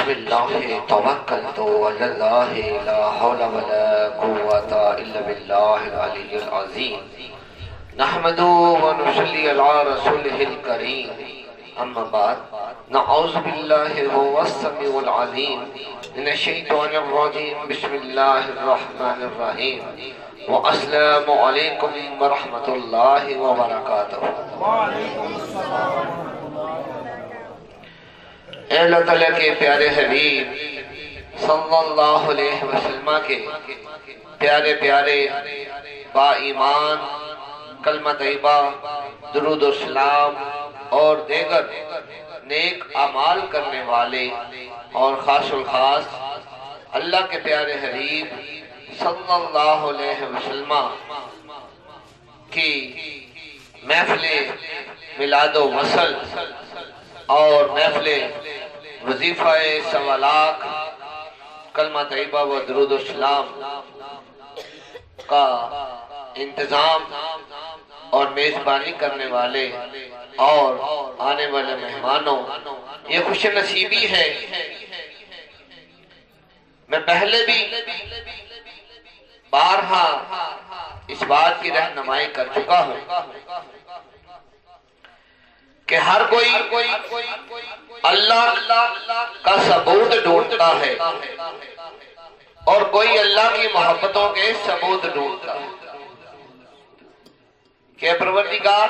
بسم اللہ توکلت علی اللہ لا حول ولا قوة الا باللہ العلی العظیم نحمد ونصلی علی رسولہ الکریم اما بعد نعوذ باللہ هو السمیع العلیم من الشیطان الرجیم بسم اللہ الرحمن الرحیم والسلام علیکم ورحمۃ اللہ وبرکاتہ۔ وعلیکم السلام۔ اے اللہ تعالیٰ کے پیارے حبیب صلی اللہ علیہ وسلم کے پیارے پیارے با ایمان کلمہ طیبہ درود و سلام اور دیگر نیک اعمال کرنے والے اور خاص الخاص اللہ کے پیارے حبیب صلی اللہ علیہ وسلم کی محفل میلاد و وصل اور محفل وظیفہ سوالاق کلمہ طیبہ و درود و سلام کا انتظام اور میزبانی کرنے والے اور آنے والے مہمانوں، یہ خوش نصیبی ہے۔ میں پہلے بھی بارہا اس بات کی رہنمائی کر چکا ہوں کہ ہر کوئی اللہ کا ثبوت ڈھونڈتا ہے اور کوئی اللہ کی محبتوں کے ثبوت ڈھونڈتا ہے کہ پروردگار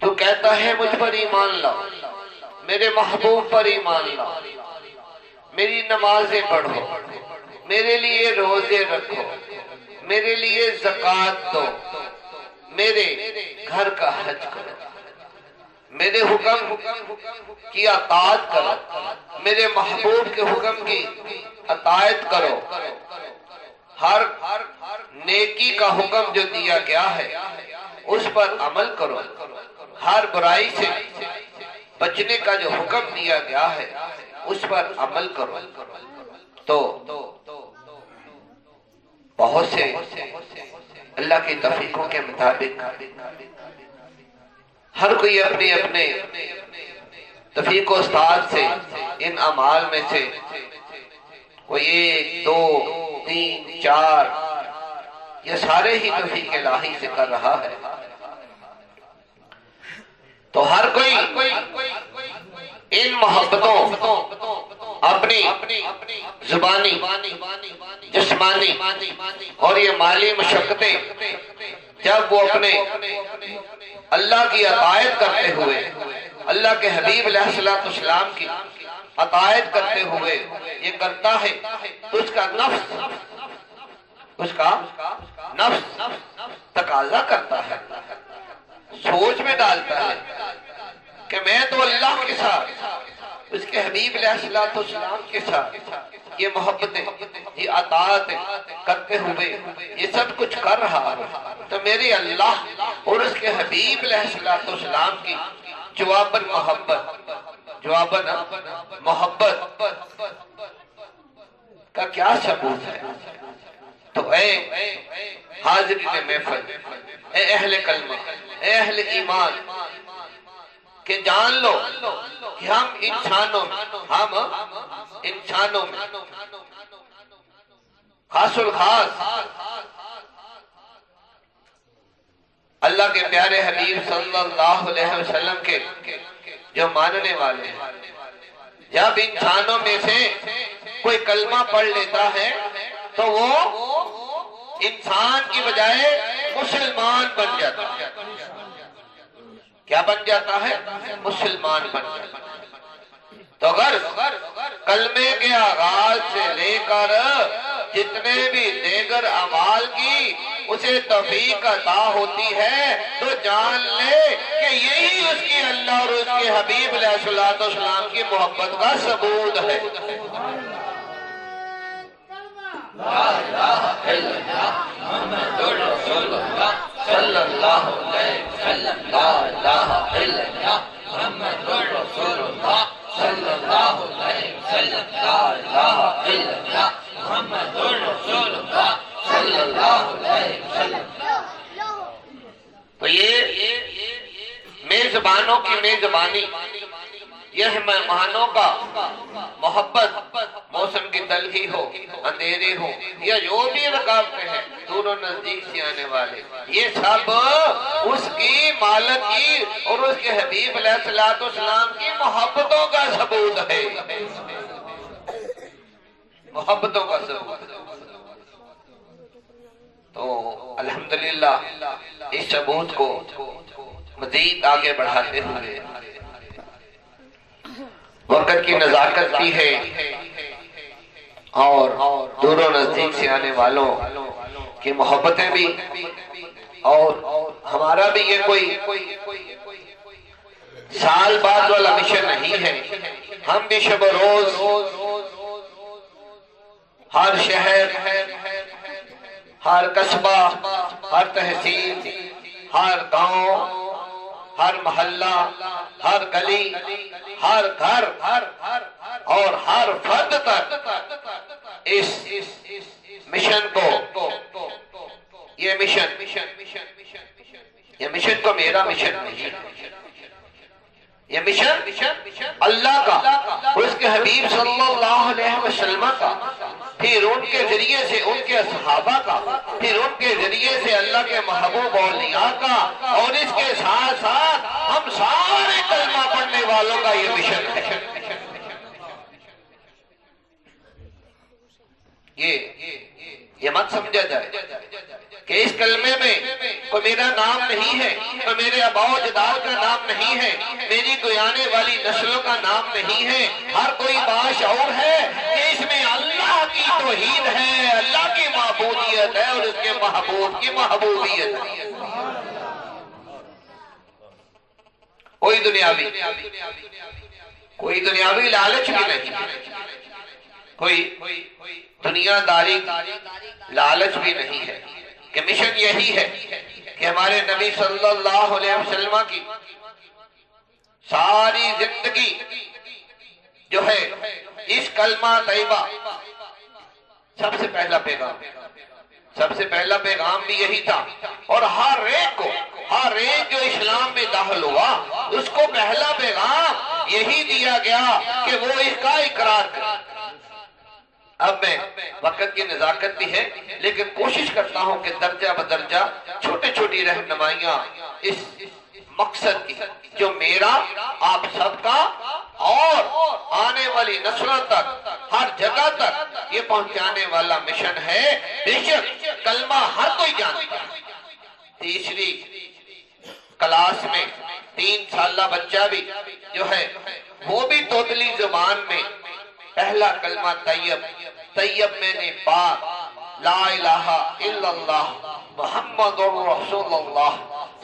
تو کہتا ہے مجھ پر ایمان لاؤ، میرے محبوب پر ایمان لاؤ، میری نمازیں پڑھو، میرے لیے روزے رکھو، میرے لیے زکوٰۃ دو، میرے گھر کا حج کرو، میرے حکم کی اطاعت کرو، میرے محبوب کے حکم کی اطاعت کرو، ہر نیکی کا حکم جو دیا گیا ہے اس پر عمل کرو، ہر برائی سے بچنے کا جو حکم دیا گیا ہے اس پر عمل کرو۔ تو بہت سے اللہ کی توفیقوں کے مطابق ہر کوئی اپنے اپنے توفیق و استاد سے ان اعمال میں سے کوئی 1 2 3 4 یہ سارے ہی توفیق الہی سے کر رہا ہے۔ تو ہر کوئی ان محبتوں اپنی زبانی، جسمانی اور یہ مالی مشقتیں جب وہ اپنے اللہ کی اطاعت کرتے ہوئے، اللہ کے حبیب علیہ السلام کی اطاعت کرتے ہوئے یہ کرتا ہے تو اس کا نفس تقاضا کرتا ہے، سوچ میں ڈالتا ہے کہ میں تو اللہ کے ساتھ، اس کے حبیب علیہ السلام کے ساتھ یہ محبتیں، یہ اطاعتیں کرتے ہوئے یہ سب کچھ کر رہا ہے، تو میرے اللہ اور اس کے حبیب علیہ السلام کی جواباً محبت کا کیا ثبوت ہے؟ تو اے حاضرین محفل، اے اہل کلمہ، اے اہل ایمان، کہ جان لو کہ ہم انسانوں میں خاص الخاص اللہ کے پیارے حبیب صلی اللہ علیہ وسلم کے جو ماننے والے ہیں، جب انسانوں میں سے کوئی کلمہ پڑھ لیتا ہے تو وہ انسان کی بجائے مسلمان بن جاتا ہے۔ کیا بن جاتا ہے؟ مسلمان بن جاتا ہے۔ تو اگر کلمے کے آغاز سے لے کر جتنے بھی دیگر اعمال کی اسے توفیق عطا ہوتی ہے تو جان لے کہ یہی اس کی اللہ اور اس کے حبیب علیہ السلام کی محبت کا ثبوت ہے۔ لا الہ الا اللہ محمد رسول اللہ صلی اللہ علیہ وسلم، لا الہ الا اللہ محمد رسول اللہ صلی اللہ علیہ وسلم، لا الہ الا اللہ محمد رسول اللہ صلی اللہ علیہ وسلم۔ تو یہ میزبانوں کی میزبانی، یہ مہمانوں کا محبت، موسم کی تلخی ہو، اندھیرے ہو، یا جو بھی رکاوٹیں ہیں دور و نزدیک سے آنے والے، یہ سب اس کی مالک کی اور اس کے حبیب علیہ السلام کی محبتوں کا ثبوت ہے، محبتوں کا ثبوت ہے۔ تو الحمدللہ اس ثبوت کو مزید آگے بڑھاتے ہوئے وقت کی نزاکت بھی ہے اور دور و نزدیک سے آنے والوں کی محبتیں بھی، اور ہمارا بھی یہ کوئی سال بعد والا مشن نہیں ہے۔ ہم بھی شب و روز ہر شہر، ہر قصبہ، ہر تحصیل، ہر گاؤں، ہر محلہ، ہر گلی، ہر گھر اور ہر فرد تک اس مشن کو، یہ مشن کو میرا مشن نہیں، یہ مشن اللہ کا، اس کے حبیب صلی اللہ علیہ وسلم کا، پھر ان کے ذریعے سے ان کے صحابہ کا، پھر ان کے ذریعے سے اللہ کے محبوب اولیاء کا، اور اس کے ساتھ ساتھ ہم سارے کلمہ پڑھنے والوں کا یہ مشن ہے۔ یہ مت سمجھا جائے کہ اس کلمے میں کوئی میرا نام نہیں ہے، کوئی میرے آباء و اجداد کا نام نہیں ہے، میری کوئی آنے والی نسلوں کا نام نہیں ہے۔ ہر کوئی باشعور ہے کہ اس میں اللہ کی توحید ہے، اللہ کی معبودیت ہے اور اس کے محبوب کی محبوبیت ہے۔ کوئی دنیاوی لالچ بھی نہیں، کوئی دنیا داری لالچ بھی نہیں ہے، کہ مشن یہی ہے کہ ہمارے نبی صلی اللہ علیہ وسلم کی ساری زندگی جو ہے اس کلمہ طیبہ، سب سے پہلا پیغام بھی یہی تھا، اور ہر ایک جو اسلام میں داخل ہوا اس کو پہلا پیغام یہی دیا گیا کہ وہ اس کا اقرار کرے۔ اب میں وقت کی نزاکت بھی ہے لیکن کوشش کرتا ہوں کہ درجہ بدرجہ چھوٹی رہنمائیاں اس مقصد کی جو میرا، آپ سب کا اور آنے والی نسلوں تک، ہر جگہ تک یہ پہنچانے والا مشن ہے۔ بے شک کلمہ ہر کوئی جانتا ہے، تیسری کلاس میں 3 سالہ بچہ بھی جو ہے وہ بھی توتلی زبان میں پہلا کلمہ طیب میں نے پاک لا الہ الا اللہ محمد رسول اللہ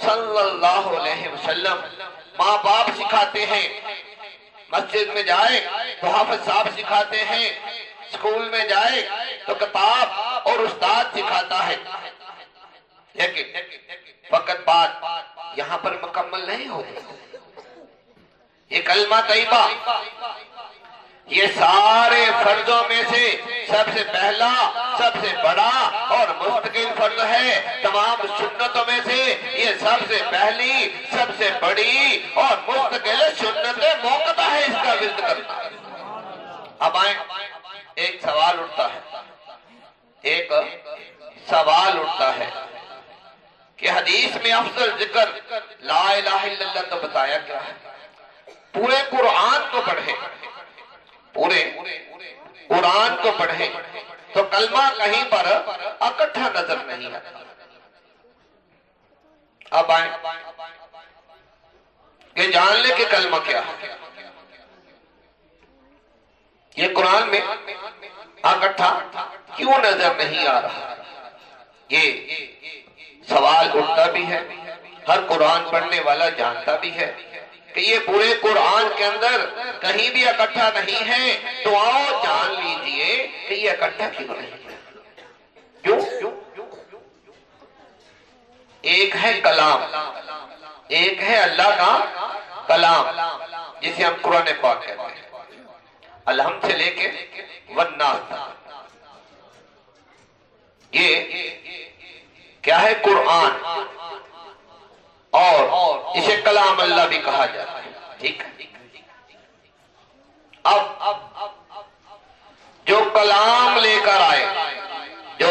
صلی اللہ علیہ وسلم، ماں باپ سکھاتے ہیں، مسجد میں جائے تو حافظ صاحب سکھاتے ہیں، اسکول میں جائے تو کتاب اور استاد سکھاتا ہے، لیکن فقط بات یہاں پر مکمل نہیں ہوتی۔ یہ کلمہ طیبہ یہ سارے فرضوں میں سے سب سے پہلا، سب سے بڑا اور مستقل فرض ہے۔ تمام سنتوں میں سے یہ سب سے پہلی، سب سے بڑی اور مستقل سنت موقع ہے اس کا ورد کرنا۔ اب آئیں، ایک سوال اٹھتا ہے کہ حدیث میں افضل ذکر لا الہ الا اللہ تو بتایا کیا ہے؟ پورے قرآن کو پڑھیں تو کلمہ کہیں پر اکٹھا نظر نہیں آتا۔ اب آئیں کہ جان لے کہ کلمہ کیا ہے۔ یہ قرآن میں اکٹھا کیوں نظر نہیں آ رہا؟ یہ سوال اٹھتا بھی ہے، ہر قرآن پڑھنے والا جانتا بھی ہے کہ یہ پورے قرآن کے اندر کہیں بھی اکٹھا نہیں ہے۔ تو آؤ جان لیجئے کہ یہ اکٹھا کیوں نہیں ہے؟ کیوں؟ ایک ہے کلام، ایک ہے اللہ کا کلام جسے ہم قرآن پاک کہتے ہیں، الحمد سے لے کے والناس تک۔ یہ کیا ہے؟ قرآن، اور اسے کلام اللہ بھی کہا جاتا ہے، ٹھیک ہے؟ اب جو کلام لے کر آئے، جو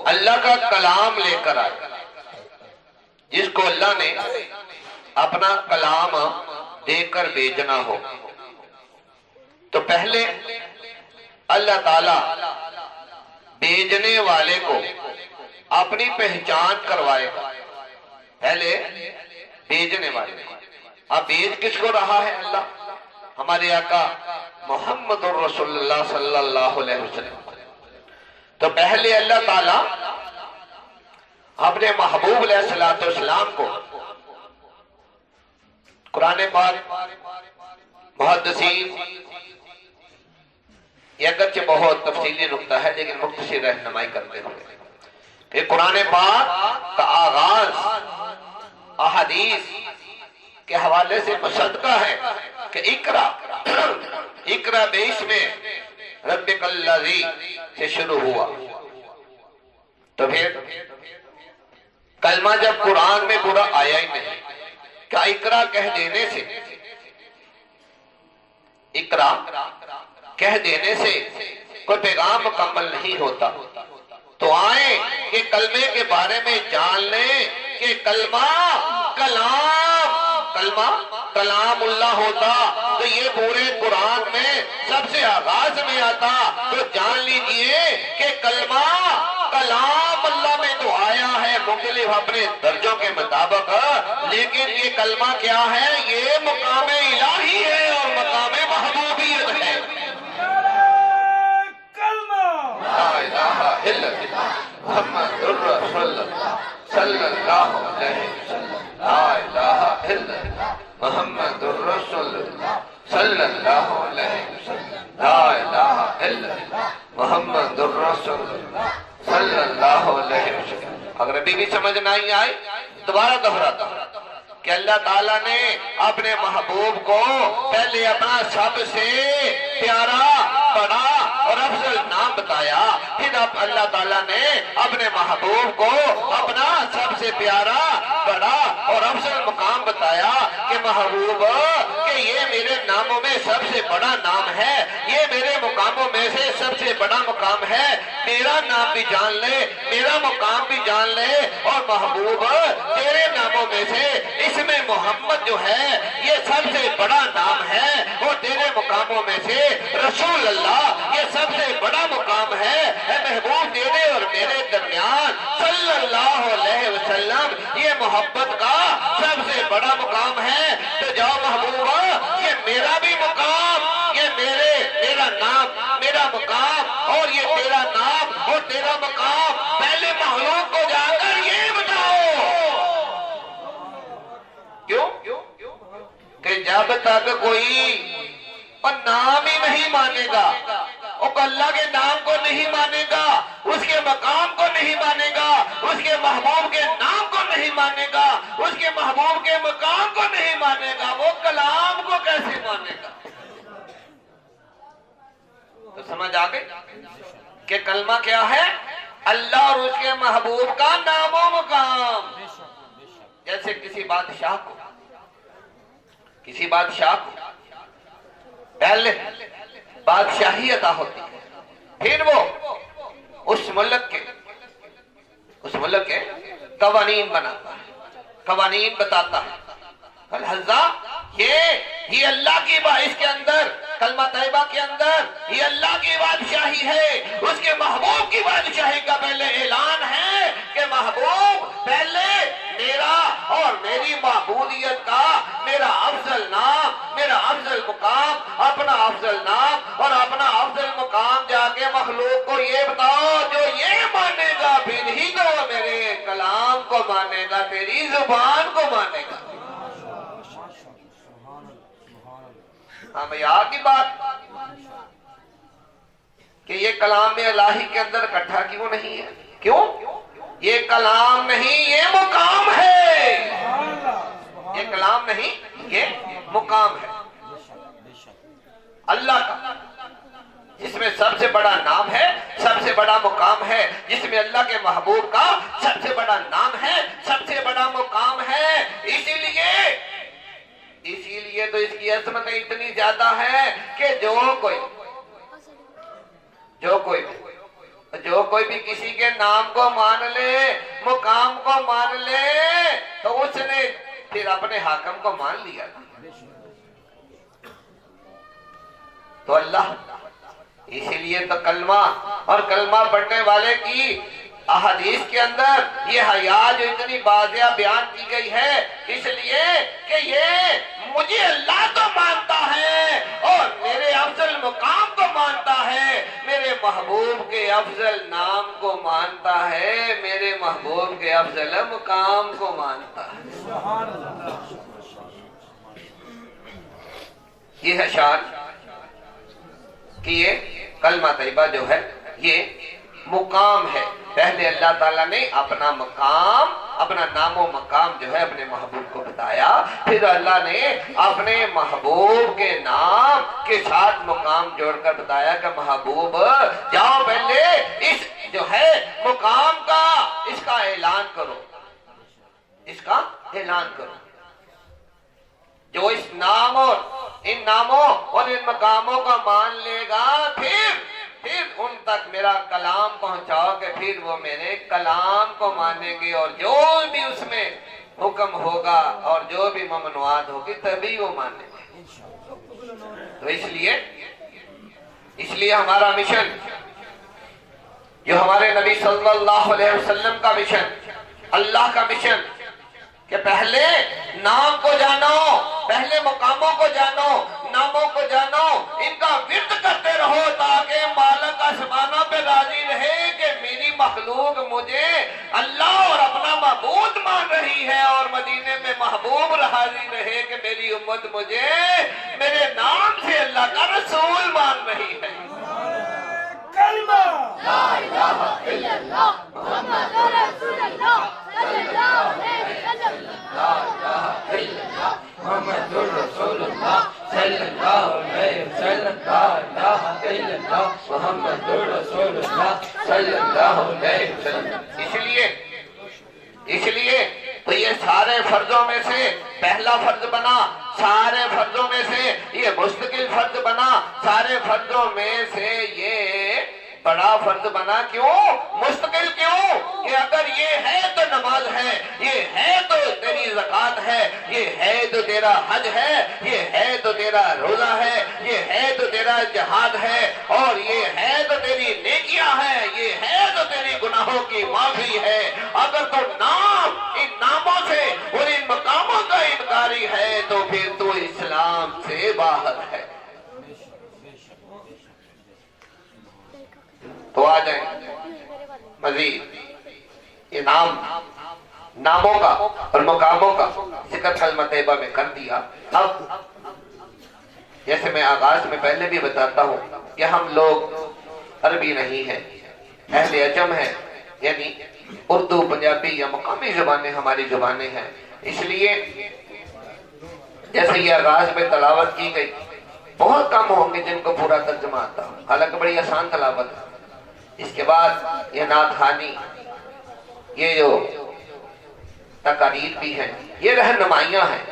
اللہ کا کلام لے کر آئے، جس کو اللہ نے اپنا کلام دے کر بھیجنا ہو، تو پہلے اللہ تعالی بھیجنے والے کو اپنی پہچان کروائے گا۔ پہلے بھیجنے والے، اب بھیج کس کو رہا ہے؟ اللہ، ہمارے آقا محمد الرسول اللہ صلی اللہ علیہ وسلم۔ تو پہلے اللہ تعالی اپنے محبوب علیہ السلام کو، قرآن پاک محدثین یہ اگرچہ بہت تفصیلی نقطہ ہے لیکن مختصر رہنمائی کرتے ہوئے کہ قرآن پاک کا آغاز احادیث کے حوالے سے مصدقہ ہے کہ اقرا باسم ربک الذی سے شروع ہوا۔ تو پھر کلمہ جب قرآن میں پورا آیا ہی نہیں، کیا اقرا کہہ دینے سے، اقرا کہہ دینے سے کوئی پیغام مکمل نہیں ہوتا؟ تو آئیں کہ کلمے کے بارے میں جان لیں کہ کلمہ کلام اللہ ہوتا تو یہ پورے قرآن میں سب سے آغاز میں آتا۔ تو جان لیجئے کہ کلمہ کلام اللہ میں تو آیا ہے مختلف اپنے درجوں کے مطابق، لیکن یہ کلمہ کیا ہے؟ یہ مقام الہی ہے اور مقام محبوبیت ہے۔ لا الہ الا اللہ محمد الرسول اللہ صلی اللہ علیہ وسلم، لا الہ الا اللہ محمد الرسول اللہ صلی اللہ علیہ وسلم، لا الہ الا اللہ محمد الرسول اللہ صلی اللہ علیہ وسلم۔ اگر ابھی بھی سمجھ نہیں آئی دوبارہ دہراتا ہوں کہ اللہ تعالیٰ نے اپنے محبوب کو پہلے اپنا سب سے پیارا، بڑا اور افضل نام بتایا، پھر اب اللہ تعالیٰ نے اپنے محبوب کو اپنا سب سے پیارا، بڑا اور افضل مقام بتایا کہ محبوب کہ یہ میرے ناموں میں سب سے بڑا نام ہے، یہ میرے مقاموں میں سے سب سے بڑا مقام ہے، میرا نام بھی جان لے، میرا مقام بھی جان لے، اور محبوب تیرے ناموں میں سے اس میں محمد جو ہے یہ سب سے بڑا نام ہے، اور تیرے مقاموں میں سے رسول اللہ یہ سب سے بڑا مقام ہے۔ اے محبوب تیرے اور میرے درمیان صلی اللہ علیہ وسلم یہ محبت کا سب سے بڑا مقام ہے۔ تو جاؤ محبوبہ، یہ میرا بھی مقام، یہ میرا نام، میرا مقام اور یہ تیرا نام اور تیرا مقام پہلے مخلوق کو جا کر یہ بتاؤ۔ کیوں کہ جب تک کوئی نام ہی نہیں مانے گا، اللہ کے نام کو نہیں مانے گا، اس کے مقام کو نہیں مانے گا، اس کے محبوب کے نام کو نہیں مانے گا، اس کے محبوب کے مقام کو نہیں مانے گا، وہ کلام کو کیسے مانے گا؟ تو سمجھ آ گئی کہ کلمہ کیا ہے؟ اللہ اور اس کے محبوب کا نام و مقام۔ جیسے کسی بادشاہ کو پہلے بادشاہی عطا ہوتی ہے، پھر وہ اس ملک کے قوانین بناتا ہے، قوانین بتاتا ہے۔ الحضا یہ اللہ کی اس کے اندر کلمہ طیبہ کے اندر یہ اللہ کی بادشاہی ہے، اس کے محبوب کی بادشاہی کا پہلے اعلان ہے کہ محبوب پہلے میرا اور میری معبودیت کا میرا افضل نام، میرا افضل مقام، اپنا افضل نام اور اپنا افضل مقام جا کے مخلوق کو یہ بتاؤ، جو یہ مانے گا پھر ہی تو میرے کلام کو مانے گا، تیری زبان کو مانے گا۔ ہاں بھئی آگی بات کہ یہ کلام الہی کے اندر اکٹھا کیوں نہیں ہے؟ کیوں؟ یہ کلام نہیں، یہ مقام ہے۔ یہ کلام نہیں، یہ مقام ہے اللہ کا، جس میں سب سے بڑا نام ہے، سب سے بڑا مقام ہے، جس میں اللہ کے محبوب کا سب سے بڑا نام ہے، سب سے بڑا مقام ہے۔ اسی لیے تو اس کی عظمت اتنی زیادہ ہے کہ جو کوئی بھی کسی کے نام کو مان لے، مقام کو مان لے، تو اس نے پھر اپنے حاکم کو مان لیا نا۔ تو اللہ اسی لیے تو کلمہ اور کلمہ پڑھنے والے کی احادیث کے اندر یہ حیا جو اتنی واضح بیان کی گئی ہے، اس لیے کہ یہ مجھے اللہ کو مانتا ہے اور میرے افضل مقام کو مانتا ہے، میرے محبوب کے افضل نام کو مانتا ہے، میرے محبوب کے افضل مقام کو مانتا ہے۔ یہ ہے شان کہ یہ کلمہ طیبہ جو ہے یہ مقام ہے۔ پہلے اللہ تعالیٰ نے اپنا مقام، اپنا نام و مقام جو ہے اپنے محبوب کو بتایا، پھر اللہ نے اپنے محبوب کے نام کے ساتھ مقام جوڑ کر بتایا کہ محبوب جاؤ پہلے اس جو ہے مقام کا اس کا اعلان کرو، اس کا اعلان کرو۔ جو اس نام اور ان ناموں اور ان مقاموں کا مان لے گا، پھر ان تک میرا کلام پہنچاؤ کہ پھر وہ میرے کلام کو مانیں گے، اور جو بھی اس میں حکم ہوگا اور جو بھی ممنوعات ہوگی تبھی وہ مانیں گے۔ تو اس لیے ہمارا مشن، جو ہمارے نبی صلی اللہ علیہ وسلم کا مشن، اللہ کا مشن، کہ پہلے نام کو جانو، پہلے مقاموں کو جانو، ناموں کو جانو، ان کا ورد کرتے رہو تاکہ مالک آسمانوں پہ راضی رہے کہ میری مخلوق مجھے اللہ اور اپنا معبود مان رہی ہے، اور مدینے میں محبوب راضی رہے کہ میری امت مجھے میرے نام سے اللہ کا رسول مان رہی ہے۔ کلمہ لا الہ الا اللہ محمد رسول اللہ صلی اللہ علیہ وسلم۔ لا الہ الا اللہ محمد رسول اللہ صلی اللہ علیہ وسلم۔ لا الہ الا اللہ محمد رسول اللہ صلی اللہ علیہ وسلم۔ اس لیے تو یہ سارے فرضوں میں سے پہلا فرض بنا، سارے فرضوں میں سے یہ مستقل فرض بنا، سارے فرضوں میں سے یہ بڑا فرض بنا۔ کیوں مستقل؟ کیوں کہ اگر یہ ہے تو نماز ہے، یہ ہے تو تیری زکوٰۃ ہے، یہ ہے تو تیرا حج ہے، یہ ہے تو تیرا روزہ ہے، یہ ہے تو تیرا جہاد ہے، اور یہ ہے تو تیری نیکیاں ہے، یہ ہے تو تیری گناہوں کی معافی ہے۔ اگر تو ان ناموں سے اور ان مقاموں کا انکاری ہے تو پھر تو اسلام سے باہر ہے۔ تو آ جائیں مزید یہ ناموں کا اور مقاموں کا ذکر کلمہ طیبہ میں کر دیا۔ اب جیسے میں آغاز میں پہلے بھی بتاتا ہوں کہ ہم لوگ عربی نہیں ہیں، اہل عجم ہیں، یعنی اردو، پنجابی یا مقامی زبانیں ہماری زبانیں ہیں۔ اس لیے جیسے یہ آغاز میں تلاوت کی گئی، بہت کم ہوں گے جن کو پورا ترجمہ آتا، حالانکہ بڑی آسان تلاوت ہے۔ اس کے بعد یہ نعت خوانی، یہ جو تقاریر بھی ہیں، یہ رہنمائیاں ہیں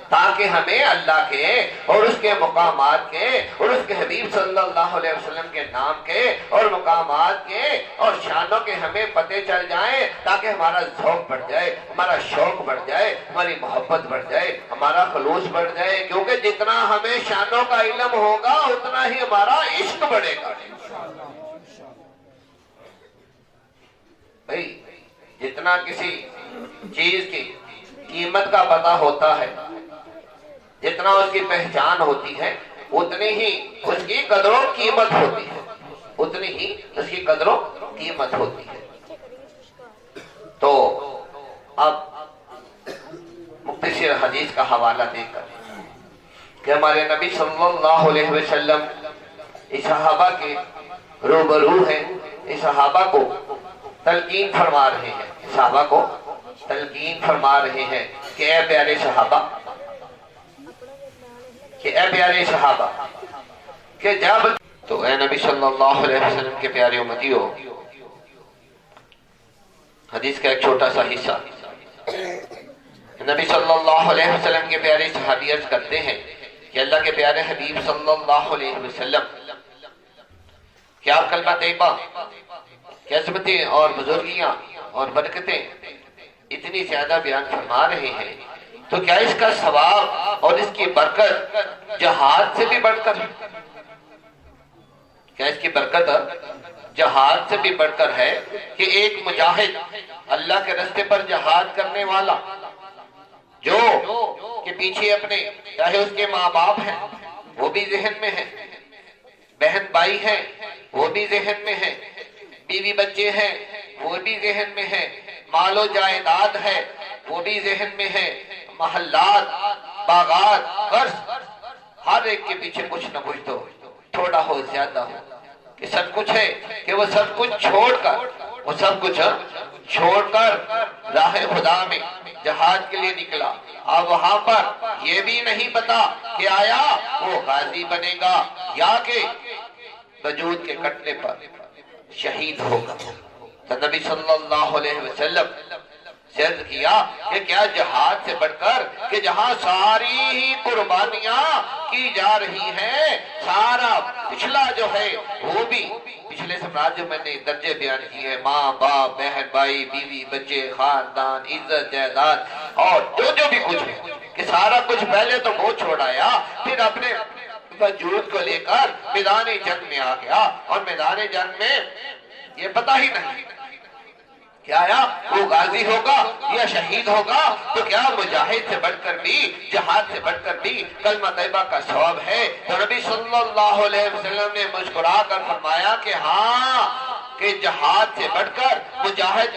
تاکہ ہمیں اللہ کے اور اس کے مقامات کے اور اس کے حبیب صلی اللہ علیہ وسلم کے نام کے اور مقامات کے اور شانوں کے ہمیں پتہ چل جائیں، تاکہ ہمارا ذوق بڑھ جائے، ہمارا شوق بڑھ جائے، ہماری محبت بڑھ جائے، ہمارا خلوص بڑھ جائے، کیونکہ جتنا ہمیں شانوں کا علم ہوگا اتنا ہی ہمارا عشق بڑھے گا۔ بھئی جتنا کسی چیز کی قیمت کا پتہ ہوتا ہے، جتنا اس کی پہچان ہوتی ہے، اتنی ہی اس کی قدر و قیمت ہوتی ہے، اتنی ہی اس کی قدر و قیمت ہوتی ہے۔ تو اب مختصر حدیث کا حوالہ دے کر کہ ہمارے نبی صلی اللہ علیہ وسلم اس صحابہ کے روبرو ہیں، اس صحابہ کو تلقین فرما رہے ہیں، صحابہ کو تلقین فرما رہے ہیں کہ اے پیارے صحابہ، کہ جب تو اے نبی صلی اللہ علیہ وسلم کے پیارے امتیو، حدیث کا ایک چھوٹا سا حصہ، نبی صلی اللہ علیہ وسلم کے پیارے صحابی عرض کرتے ہیں کہ اللہ کے پیارے حبیب صلی اللہ علیہ وسلم کیا کلمہ طیبہ کی عظمتیں اور بزرگیاں اور برکتیں اتنی زیادہ بیان فرما رہے ہیں، تو کیا اس کا ثواب اور اس کی برکت جہاد سے بھی بڑھ کر ہے؟ کیا اس کی برکت جہاد سے بھی بڑھ کر ہے کہ ایک مجاہد اللہ کے راستے پر جہاد کرنے والا جو کہ پیچھے اپنے چاہے اس کے ماں باپ ہیں وہ بھی ذہن میں ہیں، بہن بھائی ہیں وہ بھی ذہن میں ہیں، بیوی بچے ہیں وہ بھی ذہن میں ہیں، مال و جائیداد ہے وہ بھی ذہن میں ہے، محلات، باغات، قرض، ہر ایک کے پیچھے کچھ نہ کچھ تو تھوڑا ہو زیادہ ہو کہ سب کچھ ہے کہ وہ سب کچھ چھوڑ کر راہ خدا میں جہاد کے لیے نکلا۔ اب وہاں پر یہ بھی نہیں پتا کہ آیا وہ غازی بنے گا یا کہ وجود کے کٹنے پر شہید ہوگا۔ تو نبی صلی اللہ علیہ وسلم سے عرض کیا کہ کیا جہاد سے بڑھ کر کہ جہاں ساری ہی قربانیاں کی جا رہی ہیں، سارا پچھلا جو ہے وہ بھی پچھلے سمراج جو میں نے درجے بیان کی ہے، ماں باپ، بہن بھائی، بیوی بچے، خاندان، عزت جائیداد اور جو بھی کچھ ہے کہ سارا کچھ پہلے تو وہ چھوڑایا، پھر اپنے وجود کو لے کر میدان جنگ میں آ گیا، اور میدان جنگ میں یہ پتا ہی نہیں کہ آیا وہ غازی ہوگا یا شہید ہوگا، تو کیا مجاہد سے بڑھ کر بھی، جہاد سے بڑھ کر بھی کلمہ طیبہ کا ثواب ہے۔ تو نبی صلی اللہ علیہ وسلم نے مسکرا کر فرمایا کہ ہاں، کہ جہاد سے بڑھ کر مجاہد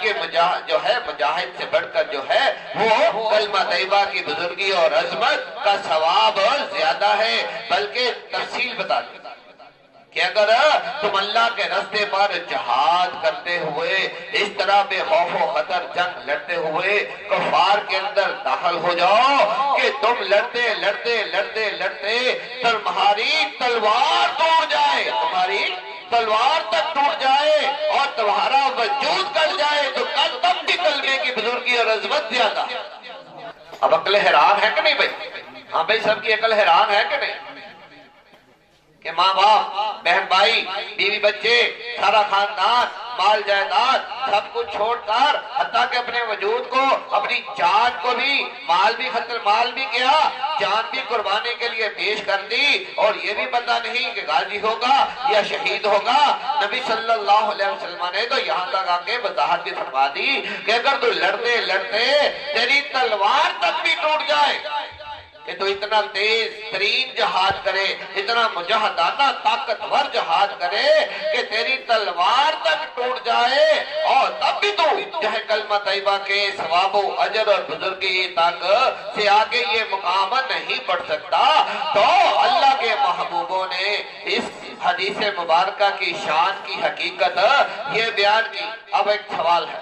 سے بڑھ کر جو ہے وہ کلمہ طیبہ کی بزرگی اور عظمت کا ثواب زیادہ ہے۔ بلکہ تفصیل بتا دیں کہ اگر تم اللہ کے راستے پر جہاد کرتے ہوئے اس طرح بے خوف و خطر جنگ لڑتے ہوئے کفار کے اندر داخل ہو جاؤ کہ تم لڑتے تمہاری تلوار ٹوٹ جائے، تمہاری تلوار تک ٹوٹ جائے اور تمہارا وجود کٹ جائے، تو تب بھی کلمے کی بزرگی اور عظمت زیادہ۔ اب عقل حیران ہے کہ نہیں بھائی؟ ہاں بھائی، سب کی عقل حیران ہے کہ نہیں کہ ماں باپ، بہن بھائی، بیوی بچے، سارا خاندان، مال جائیداد سب کچھ چھوڑ کر، حتیٰ کہ اپنے وجود کو، اپنی جان کو بھی، مال بھی کیا، جان بھی قربانے کے لیے پیش کر دی، اور یہ بھی پتہ نہیں کہ غازی ہوگا یا شہید ہوگا۔ نبی صلی اللہ علیہ وسلم نے تو یہاں تک آ کے وضاحت بھی فرما دی کہ اگر تو لڑتے تیری تلوار تک بھی ٹوٹ جائے کہ تو اتنا تیز ترین جہاد کرے، اتنا مجاہدانہ طاقتور جہاد کرے کہ تیری تلوار تک ٹوٹ جائے، اور تب بھی تو جو ہے کلمہ طیبہ کے ثواب و اجر اور بزرگی تک سے آگے یہ مقام نہیں بڑھ سکتا۔ تو اللہ کے محبوبوں نے اس حدیث مبارکہ کی شان کی حقیقت یہ بیان کی۔ اب ایک سوال ہے،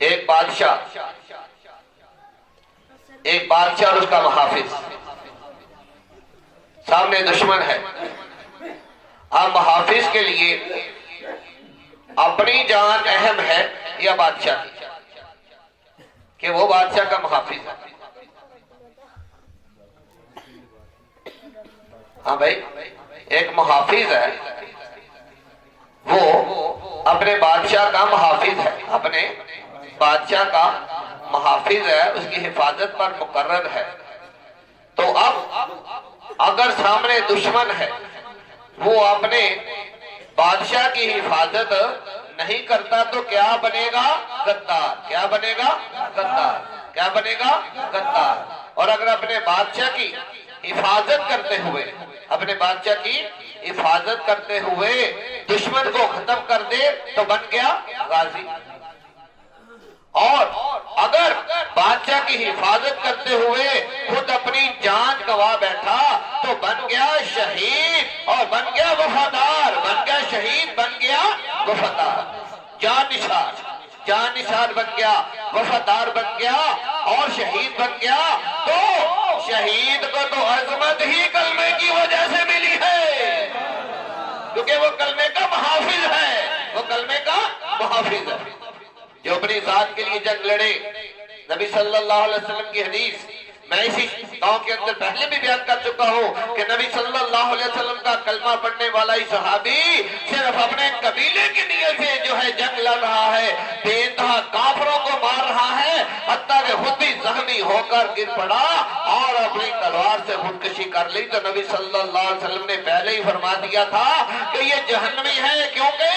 ایک بادشاہ اور اس کا محافظ، سامنے دشمن ہے۔ اب محافظ کے لیے اپنی جان اہم ہے یا بادشاہ کی، کہ وہ بادشاہ کا محافظ ہے؟ ہاں بھائی، ایک محافظ ہے، وہ اپنے بادشاہ کا محافظ ہے، اپنے بادشاہ کا محافظ ہے، اس کی حفاظت پر مقرر ہے۔ تو اب اگر سامنے دشمن ہے، وہ اپنے بادشاہ کی حفاظت نہیں کرتا تو کیا بنے گا؟ غدار۔ کیا بنے گا؟ غدار۔ کیا بنے گا؟ غدار۔ اور اگر اپنے بادشاہ کی حفاظت کرتے ہوئے دشمن کو ختم کر دے تو بن گیا غازی، اور اگر بادشاہ کی حفاظت کرتے ہوئے خود اپنی جان گوا بیٹھا تو بن گیا شہید اور بن گیا وفادار، بن گیا شہید، بن گیا وفادار، جان نثار بن گیا، وفادار بن گیا اور شہید بن گیا۔ تو شہید کو تو عظمت ہی کلمے کی وجہ سے ملی ہے، کیونکہ وہ کلمے کا محافظ ہے، وہ کلمے کا محافظ ہے۔ جو اپنی ذات کے لیے جنگ لڑے. نبی صلی اللہ علیہ وسلم کی حدیث میں اسی گاؤں کے اندر پہلے بھی بیان کر چکا ہوں کہ نبی صلی اللہ علیہ وسلم کا کلمہ پڑھنے والا ہی صحابی صرف اپنے قبیلے کی نیت سے جو ہے جنگ لڑ رہا ہے، بے انتہا کافروں کو مار رہا ہے، حتیٰ کہ خود بھی زخمی ہو کر گر پڑا اور اپنی تلوار سے خودکشی کر لی. تو نبی صلی اللہ علیہ وسلم نے پہلے ہی فرما دیا تھا کہ یہ جہنمی ہے، کیونکہ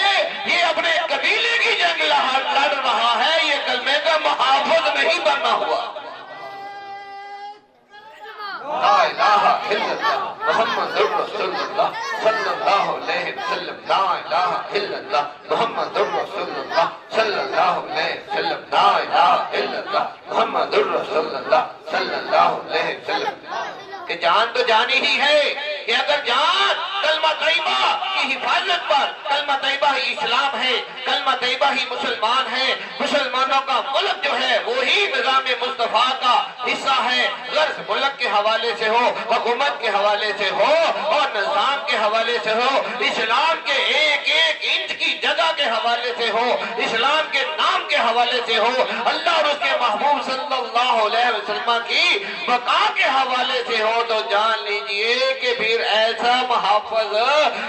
یہ اپنے قبیلے کی جنگ لڑ رہا ہے، یہ کلمے کا محافظ نہیں بننا ہوا. لا الہ الا اللہ محمد رسول اللہ صلی اللہ علیہ وسلم. لا الہ الا اللہ محمد رسول اللہ صلی اللہ علیہ وسلم. لا الہ الا اللہ محمد رسول اللہ صلی اللہ علیہ وسلم. کہ جان تو جانی ہی ہے کہ اگر جان کلمہ طیبہ کی حفاظت پر، کلمہ طیبہ ہی اسلام ہے، کلمہ طیبہ ہی مسلمان ہے، مسلمانوں کا ملک جو ہے وہی نظام مصطفیٰ کا حصہ ہے. غرض ملک کے حوالے سے ہو، حکومت کے حوالے سے ہو اور نظام کے حوالے سے ہو، اسلام کے ایک ایک انچ کی جگہ کے حوالے سے ہو، اسلام کے نام کے حوالے سے ہو، اللہ اور اس کے محبوب صلی اللہ علیہ وسلم کی بقا کے حوالے سے ہو، تو جان لیجئے کہ پھر ایسا محافظ،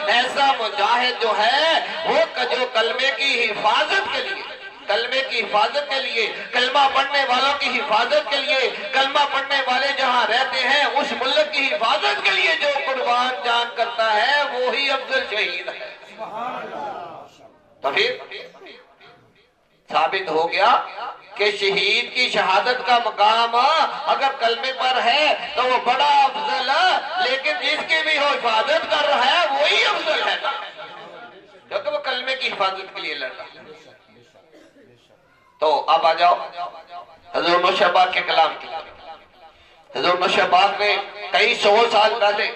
ایسا مجاہد جو ہے وہ جو کلمے کی حفاظت کے لیے، کلمے کی حفاظت کے لیے، کلمہ پڑھنے والوں کی حفاظت کے لیے، کلمہ پڑھنے والے جہاں رہتے ہیں اس ملک کی حفاظت کے لیے جو قربان جان کرتا ہے وہی افضل شہید ہے. تو پھر ثابت ہو گیا کہ شہید کی شہادت کا مقام اگر کلمے پر ہے تو وہ بڑا افضل ہے، لیکن جس کی بھی وہ حفاظت کر رہا ہے وہی افضل ہے نا، کیونکہ وہ کلمے کی حفاظت کے لیے لڑ رہا ہے. تو اب آ جاؤ حضور نوشہباغ کے کلام کی. حضور نوشہباغ نے کئی سو سال پہلے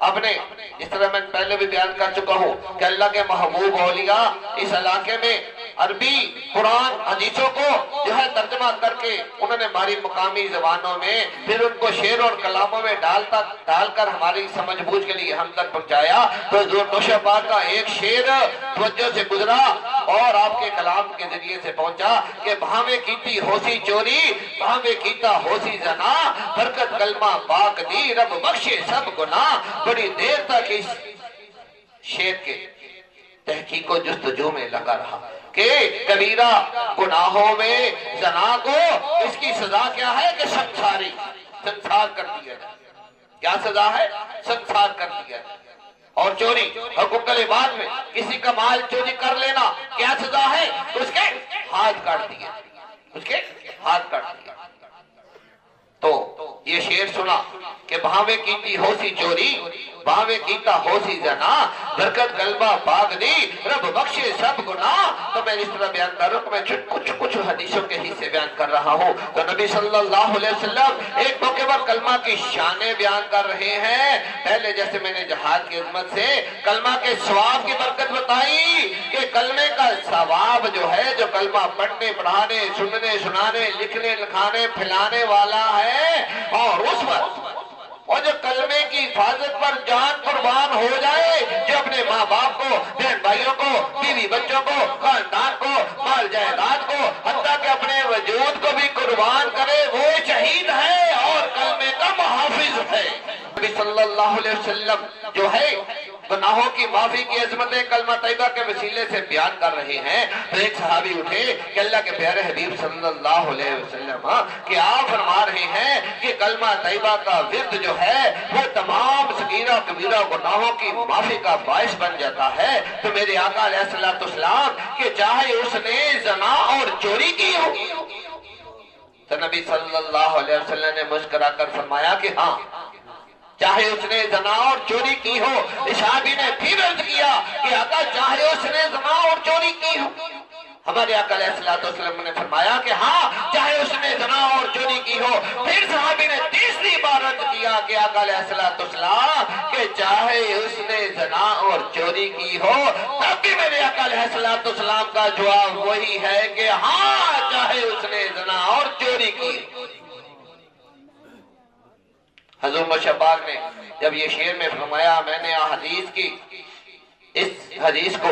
اپنے، جس طرح میں پہلے بھی بیان کر چکا ہوں کہ اللہ کے محبوب اولیاء اس علاقے میں عربی قرآن حدیثوں کو جو ہے ترجمہ کر کے انہوں نے ہماری مقامی زبانوں میں پھر ان کو شعر اور کلاموں میں ڈال کر ہماری سمجھ بوجھ کے لیے ہم تک پہنچایا. تو حضور نوشہباغ کا ایک شعر توجہ سے گزرا اور آپ کے کلام کے ذریعے سے پہنچا کہ بھاوے کیتی ہوسی چوری، بھاوے کیتا ہوسی زنا، برکت کلمہ پاک دی رب بخشے سب گناہ. بڑی دیر تک اس شعر کے تحقیق و جستجو میں لگا رہا کہ کبیرہ گناہوں میں زنا کو اس کی سزا کیا ہے کہ سنسار کر دیا جائے. کیا سزا ہے؟ سنسار کر دیا جائے. اور چوری، حقوق العباد میں کسی کا مال چوری کر لینا کیا سزا ہے؟ اس کے ہاتھ کاٹ دیا، اس کے ہاتھ کاٹ دیا. تو یہ شعر سنا کہ بھاوے کیتی ہوسی چوری، بھاوے کیتا ہوسی زنا، برکت کلمہ پاک دی رب بخشے سب گناہ. تو میں اس طرح بیان کر رہا ہوں کہ میں کچھ حدیثوں کے حصے بیان کر رہا ہوں. تو نبی صلی اللہ علیہ وسلم ایک موقع پر کلمہ کی شانیں بیان کر رہے ہیں. پہلے جیسے میں نے جہاد کی عظمت سے کلمہ کے ثواب کی برکت بتائی کہ کلمے کا ثواب جو ہے، جو کلمہ پڑھنے، پڑھانے، سننے، سنانے، لکھنے، لکھانے، پھیلانے والا ہے، اور اس پر اور جو کلمے کی حفاظت پر جان قربان ہو جائے، جو اپنے ماں باپ کو، بہن بھائیوں کو، بیوی بچوں کو، خاندان کو، مال جائیداد کو، حتیٰ کہ اپنے وجود کو بھی قربان کرے، وہ شہید ہے اور کلمے کا محافظ ہے. نبی صلی اللہ علیہ وسلم جو ہے گناہوں کی معافی کی عظمتیں کلمہ طیبہ کے وسیلے سے بیان کر رہے ہیں. تو ایک صحابی اٹھے کہ اللہ کے پیارے حبیب صلی اللہ علیہ وسلم کہ آپ فرما رہے ہیں کہ کلمہ طیبہ کا ورد جو ہے وہ تمام صغیرہ کبیرہ گناہوں کی معافی کا باعث بن جاتا ہے. تو میرے آقا علیہ السلام کہ چاہے اس نے زنا اور چوری کی ہو، تو نبی صلی اللہ علیہ وسلم نے مسکرا کر فرمایا کہ ہاں، چاہے اس نے زنا اور چوری کی ہو. صحابی نے پھر عرض کیا کہ آقا چاہے اس نے زنا اور چوری کی ہو. ہمارے آقا علیہ السلام نے فرمایا کہ ہاں، چاہے اس نے زنا اور چوری کی ہو. پھر صحابی نے تیسری بار عرض کیا کہ آقا علیہ السلام کہ چاہے اس نے زنا اور چوری کی ہو. تب بھی میرے آقا علیہ السلام کا جواب وہی ہے کہ ہاں، چاہے اس نے زنا اور چوری کی. حضور نوشہباغ نے جب یہ شعر میں فرمایا، میں نے حدیث کی اس حدیث کو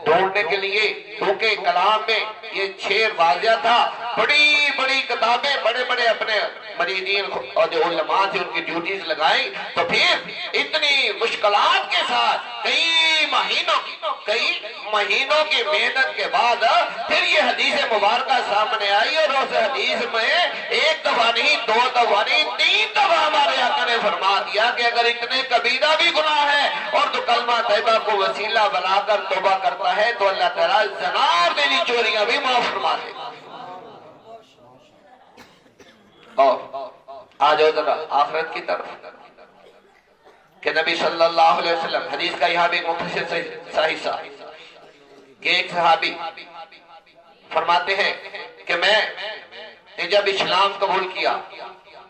ڈھونڈنے کے لیے کیونکہ کلام میں یہ شعر واضح تھا، بڑی بڑی کتابیں بڑے بڑے اپنے مریدین اور جو علماء تھے ان کی ڈیوٹیز لگائیں، تو پھر اتنی مشکلات کے ساتھ کئی مہینوں کی محنت کے بعد پھر یہ حدیث مبارکہ سامنے آئی، اور اس حدیث میں ایک دفعہ نہیں، دو دفعہ نہیں، 3 دفعہ ہمارے آقا نے فرما دیا کہ اگر اتنے کبیرہ بھی گناہ ہے اور تو کلمہ طیبہ کو وسیلہ بنا کر توبہ کرتا ہے تو اللہ تعالیٰ زنا اور دلی چوریاں بھی معاف فرما دے گا۔ اور آ جاؤ ذرا آخرت کی طرف کہ نبی صلی اللہ علیہ وسلم، حدیث کا یہاں بھی مختصر سا حصہ کہ ایک صحابی فرماتے ہیں کہ میں نے جب اسلام قبول کیا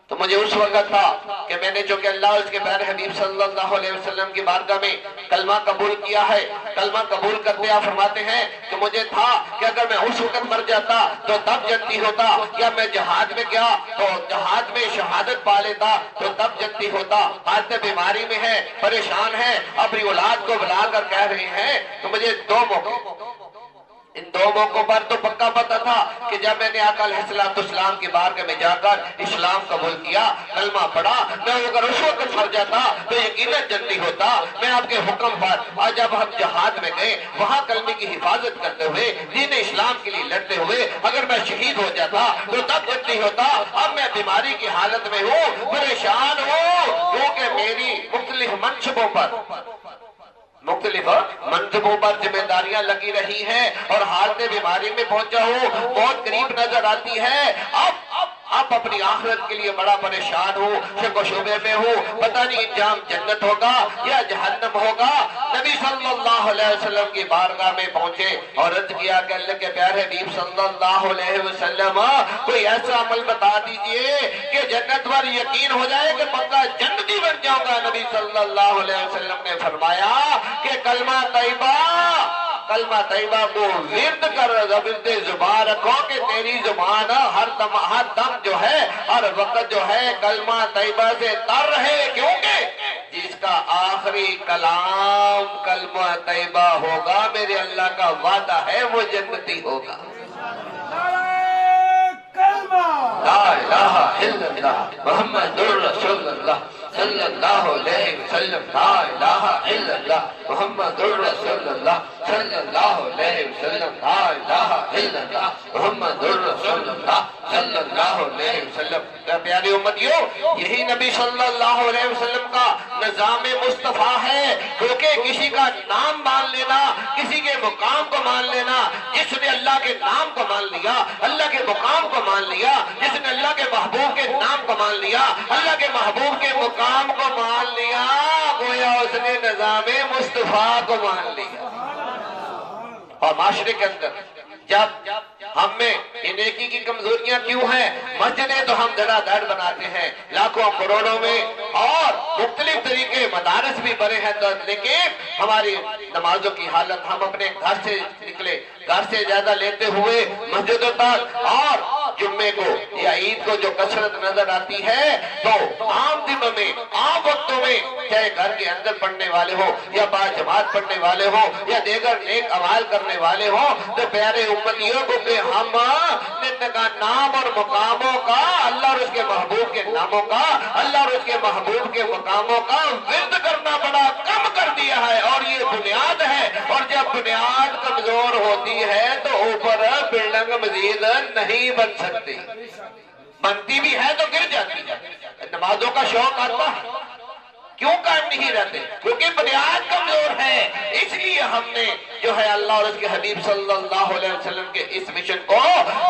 تو مجھے اس وقت تھا کہ میں نے جو کہ اللہ اس کے پیارے حبیب صلی اللہ علیہ وسلم کی بارگاہ میں کلمہ قبول کیا ہے، کلمہ قبول کرتے آپ فرماتے ہیں کہ مجھے تھا کہ اگر میں اس وقت مر جاتا تو تب جنتی ہوتا، یا میں جہاد میں گیا تو جہاد میں شہادت پا لیتا تو تب جنتی ہوتا۔ حالت بیماری میں ہے، پریشان ہے، اپنی اولاد کو بلا کر کہہ رہے ہیں تو مجھے 2 موقع، ان 2 موقعوں پر تو پکا پتا تھا کہ جب میں نے آقا علیہ السلام کی بارگاہ میں جا کر اسلام قبول کیا، کلمہ پڑھا، میں اگر اس وقت مر جاتا تو یقیناً جنتی ہوتا۔ میں آپ کے حکم پر آج جب ہم جہاد میں گئے وہاں کلمے کی حفاظت کرتے ہوئے دین اسلام کے لیے لڑتے ہوئے اگر میں شہید ہو جاتا تو تب جنتی ہوتا۔ اب میں بیماری کی حالت میں ہوں، پریشان ہوں، کیونکہ میری مختلف منصبوں پر ذمہ داریاں لگی رہی ہیں اور حالت بیماری میں پہنچا ہوں، بہت قریب نظر آتی ہے۔ اب اپنی آخرت کے لیے بڑا پریشان ہوں، شک و شبے میں ہوں، پتہ نہیں انجام جنت ہوگا یا جہنم ہوگا۔ نبی صلی اللہ علیہ وسلم کی بارگاہ میں پہنچے اور عرض کیا کہ اللہ کے پیارے حبیب صلی اللہ علیہ وسلم کوئی ایسا عمل بتا دیجئے کہ جنت پر یقین ہو جائے کہ پکا جنتی بن جاؤں گا۔ نبی صلی اللہ علیہ وسلم نے فرمایا کہ کلمہ طیبہ کو ورد کر، ورد زبان رکھو کہ تیری زبان ہر دم جو ہے، ہر وقت جو ہے کلمہ طیبہ سے تر رہے، کیونکہ جس کا آخری کلام کلمہ طیبہ ہوگا میرے اللہ کا وعدہ ہے وہ جنتی ہوگا۔ لا الہ الا اللہ محمد رسول اللہ صلی اللہ علیہ وسلم، لا الہ الا اللہ محمد رسول اللہ صلی اللہ علیہ وسلم، لا الہ الا اللہ محمد رسول اللہ صلی اللہ علیہ وسلم۔ پیاری امتیوں، یہی نبی صلی اللہ علیہ وسلم کا نظام مصطفیٰ ہے، کیونکہ کسی کا نام مان لینا، کسی کے مقام کو مان لینا، جس نے اللہ کے نام کو مان لیا، اللہ کے مقام کو مان لیا، جس نے اللہ کے محبوب کے نام کو مان لیا، اللہ کے محبوب کے مقام کو مان لیا، گویا اس نے نظام مصطفیٰ کو مان لیا۔ اور معاشرے کے اندر جب ہم میں یہ نیکی کی کمزوریاں کیوں ہیں؟ مسجدیں تو ہم دھڑا دھڑ بناتے ہیں لاکھوں کروڑوں میں، اور مختلف طریقے مدارس بھی بڑے ہیں، لیکن ہماری نمازوں کی حالت، ہم اپنے گھر سے نکلے، گھر سے زیادہ لیتے ہوئے مسجدوں تک، اور جمعے کو یا عید کو جو کثرت نظر آتی ہے تو عام دنوں میں، عام وقتوں میں، چاہے گھر کے اندر پڑھنے والے ہو یا با جماعت پڑھنے والے ہو یا دیگر نیک اعمال کرنے والے ہو، تو پیارے امتیوں کو کہ ہم کا نام اور مقاموں کا، اللہ اور اس کے محبوب کے ناموں کا، اللہ اور اس کے محبوب کے مقاموں کا ورد کرنا بڑا کم کر دیا ہے، اور یہ بنیاد ہے، اور جب بنیاد کمزور ہوتی ہے تو اوپر بلڈنگ مزید نہیں بن سکتی، بنتی بھی ہے تو گر جاتی ہے۔ نمازوں کا شوق آتا ہے، کیوں قائم نہیں رہتے؟ کیونکہ بنیاد کمزور ہے۔ اس لیے ہم نے جو ہے اللہ اور اس کے حبیب صلی اللہ علیہ وسلم کے اس مشن کو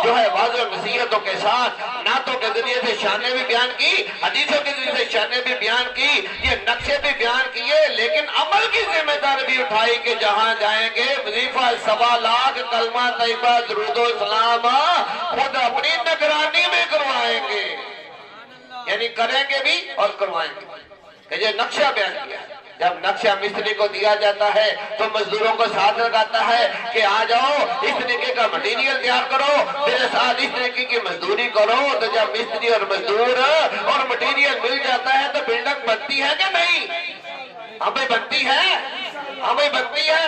جو ہے واضح نصیحتوں کے ساتھ نعتوں کے ذریعے سے شانیں بھی بیان کی، حدیثوں کے ذریعے سے شانیں بھی بیان کی، یہ نقشے بھی بیان کیے، لیکن عمل کی ذمہ داری بھی اٹھائی کہ جہاں جائیں گے وظیفہ 1.25 لاکھ کلمہ طیبہ درود و سلام خود اپنی نگرانی میں کروائیں گے، یعنی کریں گے بھی اور کروائیں گے۔ یہ نقشہ بیان کیا، جب نقشہ مستری کو دیا جاتا ہے تو مزدوروں کو ساتھ لگاتا ہے کہ آ جاؤ اس طریقے کا مٹیریل تیار کرو، میرے ساتھ اس طریقے کی مزدوری کرو، تو جب مستری اور مزدور اور مٹیریل مل جاتا ہے تو بلڈنگ بنتی ہے کہ نہیں؟ ہمیں بنتی ہے، ہمیں بنتی ہے؟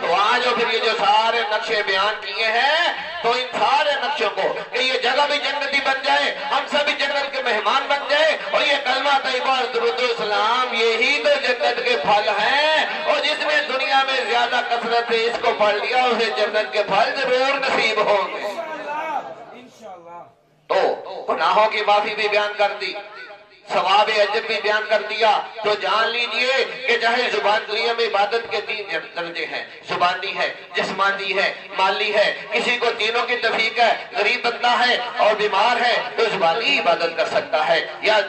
تو آج پھر یہ جو سارے نقشے بیان کیے ہیں تو ان سارے نقشوں کو کہ یہ جگہ بھی جنتی بن جائے، ہم سبھی جنت کے مہمان بن جائے، اور یہ کلمہ طیبہ اور درود و سلام یہی تو جنت کے پھل ہیں، اور جس نے دنیا میں زیادہ کثرت سے اس کو پڑھ لیا اسے جنت کے پھل ضرور نصیب ہوں گے۔ تو گناہوں کی معافی بھی بیان کر دی، ثواب اجر بھی بیان کر دیا، تو جان لیجئے کہ چاہے زبان دنیا میں عبادت کے 3 درجے ہیں، زبانی ہے، جسمانی ہے، مالی ہے، کسی کو تینوں کی توفیق ہے، غریب بندہ ہے اور بیمار ہے تو زبانی عبادت کر سکتا ہے، یا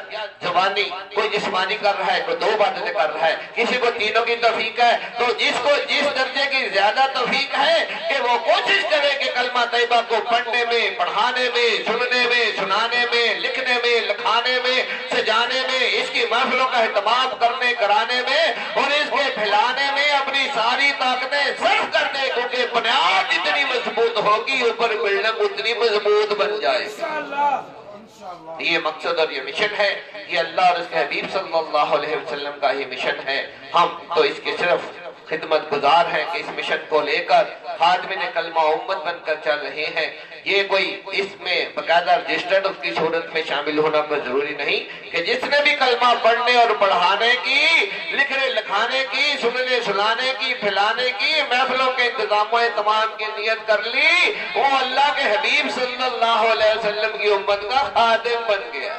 زبانی کوئی جسمانی کر رہا ہے کوئی 2 عبادتیں کر رہا ہے، کسی کو تینوں کی توفیق ہے تو جس کو جس درجے کی زیادہ توفیق ہے کہ وہ کوشش کرے کہ کلمہ طیبہ کو پڑھنے میں، پڑھانے میں، سننے میں، سنانے میں، لکھنے میں، لکھانے میں، جانے میں، اس کی محفلوں کا اہتمام کرنے کرانے میں اور اس کے پھیلانے میں اپنی ساری طاقتیں صرف کر دے، کیونکہ بنیاد جتنی مضبوط ہوگی اوپر بلڈنگ اتنی مضبوط بن جائے گی۔ یہ مقصد اور یہ مشن ہے، یہ اللہ اور اس کے حبیب صلی اللہ علیہ وسلم کا ہی مشن ہے۔ ہم تو اس کے صرف خدمت گزار ہیں کہ اس مشن کو لے کر خادمین کلمہ امت بن کر چل رہے ہیں۔ یہ کوئی اس میں باقاعدہ رجسٹرڈ اس کی صورت میں شامل ہونا کوئی ضروری نہیں کہ جس نے بھی کلمہ پڑھنے اور پڑھانے کی، لکھنے لکھانے کی، سننے سنانے کی، پھیلانے کی، محفلوں کے انتظام و اہتمام کی نیت کر لی، وہ اللہ کے حبیب صلی اللہ علیہ وسلم کی امت کا خادم بن گیا۔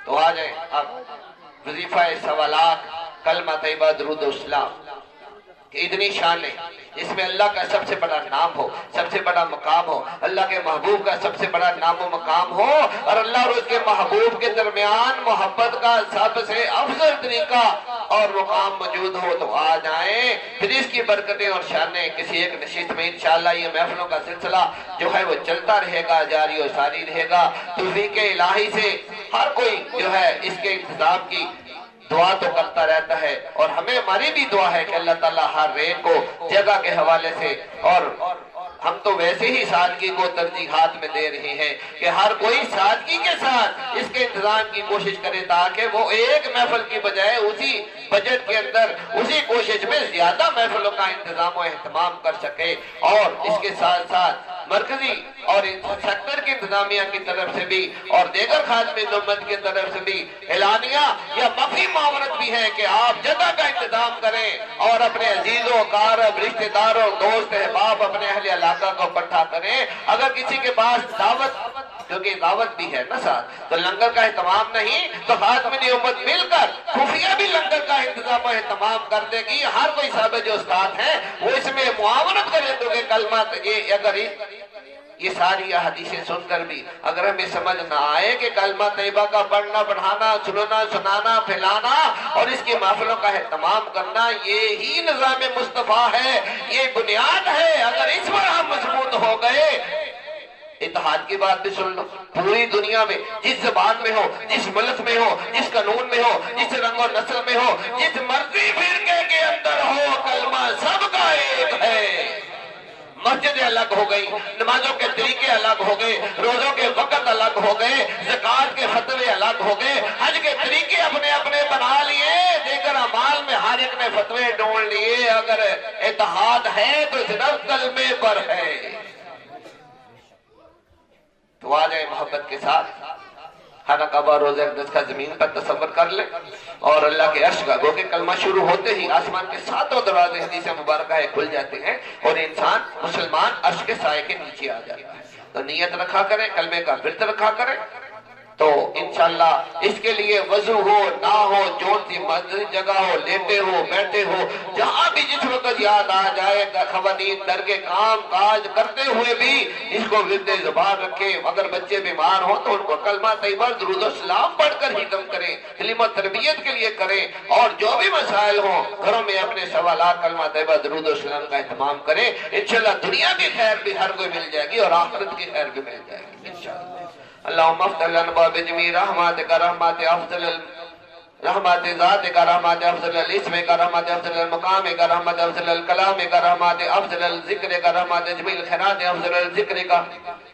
تو آ جائیں اب وظیفہ سوالات کلمہ طیبہ درود و سلام کہ اتنی شان ہے جس میں اللہ کا سب سے بڑا نام ہو، سب سے بڑا مقام ہو، اللہ کے محبوب کا سب سے بڑا نام و مقام ہو، اور اللہ اور اس کے محبوب کے درمیان محبت کا سب سے افضل طریقہ اور مقام موجود ہو۔ تو آ جائیں پھر اس کی برکتیں اور شانیں کسی ایک نشست میں انشاءاللہ یہ محفلوں کا سلسلہ جو ہے وہ چلتا رہے گا، جاری و ساری رہے گا۔ توفیق الہی سے ہر کوئی جو ہے اس کے انتظام کی دعا تو کرتا رہتا ہے، اور ہمیں ہماری بھی دعا ہے کہ اللہ تعالیٰ ہر رین کو جگہ کے حوالے سے، اور ہم تو ویسے ہی سادگی کو ترجیحات میں دے رہے ہیں کہ ہر کوئی سادگی کے ساتھ اس کے انتظام کی کوشش کرے تاکہ وہ ایک محفل کی بجائے اسی بجٹ کے اندر اسی کوشش میں زیادہ محفلوں کا انتظام و اہتمام کر سکے، اور اس کے ساتھ ساتھ مرکزی اور سیکٹر کی انتظامیہ کی طرف سے بھی اور دیگر خادمین امت کی طرف سے بھی اعلانیہ یا مخفی معاونت بھی ہے کہ آپ جگہ کا انتظام کریں اور اپنے عزیزوں، اقارب، رشتہ داروں، دوست احباب، اپنے اہل علاقہ کو اکٹھا کریں۔ اگر کسی کے پاس دعوت، کیونکہ دعوت بھی ہے نا ساتھ، تو لنگر کا اہتمام نہیں تو خادمین امت مل کر خفیہ بھی لنگر کا انتظام و اہتمام کر دے گی۔ ہر کوئی صاحب جو استاد ہیں وہ اس میں معاونت کریں تو کہ کلمہ یہ اگر یہ ساری حدیثیں سن کر بھی اگر ہمیں سمجھ نہ آئے کہ کلمہ طیبہ کا پڑھنا، پڑھانا، سننا، سنانا، پھیلانا اور اس کی محفلوں کا اہتمام کرنا یہی نظام مصطفیٰ ہے، یہ بنیاد ہے، اگر اس پر ہم مضبوط ہو گئے، اتحاد کی بات بھی سن لو، پوری دنیا میں جس زبان میں ہو، جس ملک میں ہو، جس قانون میں ہو، جس رنگ و نسل میں ہو، جس مرضی فرقے کے اندر ہو، کلمہ سب کا ایک ہے۔ مسجدیں الگ ہو گئی، نمازوں کے طریقے الگ ہو گئے، روزوں کے وقت الگ ہو گئے، زکوٰۃ کے فتوے الگ ہو گئے، حج کے طریقے اپنے اپنے بنا لیے، دیگر اعمال میں ہر ایک نے فتوے ڈھونڈ لیے، اگر اتحاد ہے تو صرف کلمے پر ہے۔ تو آ جائے محبت کے ساتھ خانہ کعبہ روزہ اقدس کا زمین پر تصور کر لیں اور اللہ کے عرش کا گو کہ کلمہ شروع ہوتے ہی آسمان کے ساتوں دروازے حدیث مبارکہ کھل جاتے ہیں اور انسان مسلمان عرش کے سائے کے نیچے آ جاتا ہے۔ تو نیت رکھا کریں، کلمے کا ورد رکھا کریں، تو انشاءاللہ اس کے لیے وضو ہو نہ ہو، جون سی مسجد جگہ ہو، لیٹے ہو بیٹھے ہو، جہاں بھی جس وقت یاد آ جائے گا، خواتین در کے کام کاج کرتے ہوئے بھی اس کو ورد زبان رکھیں۔ اگر بچے بیمار ہوں تو ان کو کلمہ طیبہ درود و سلام پڑھ کر ہی دم کریں، تعلیم و تربیت کے لیے کریں، اور جو بھی مسائل ہوں گھروں میں اپنے سوالات کلمہ طیبہ درود و سلام کا اہتمام کریں۔ انشاءاللہ دنیا کی خیر بھی ہر کوئی مل جائے گی اور آخرت کی خیر بھی مل جائے گی انشاءاللہ۔ اللہم افتح لنا باب جمیع رحماتک، رحمات افضل رحمات ذاتک، رحمات افضل الاسمک، رحمات افضل المقامک، رحمات افضل الکلامک، رحمات افضل الذکرک، رحمات جمیع الخیرات افضل الذکرک،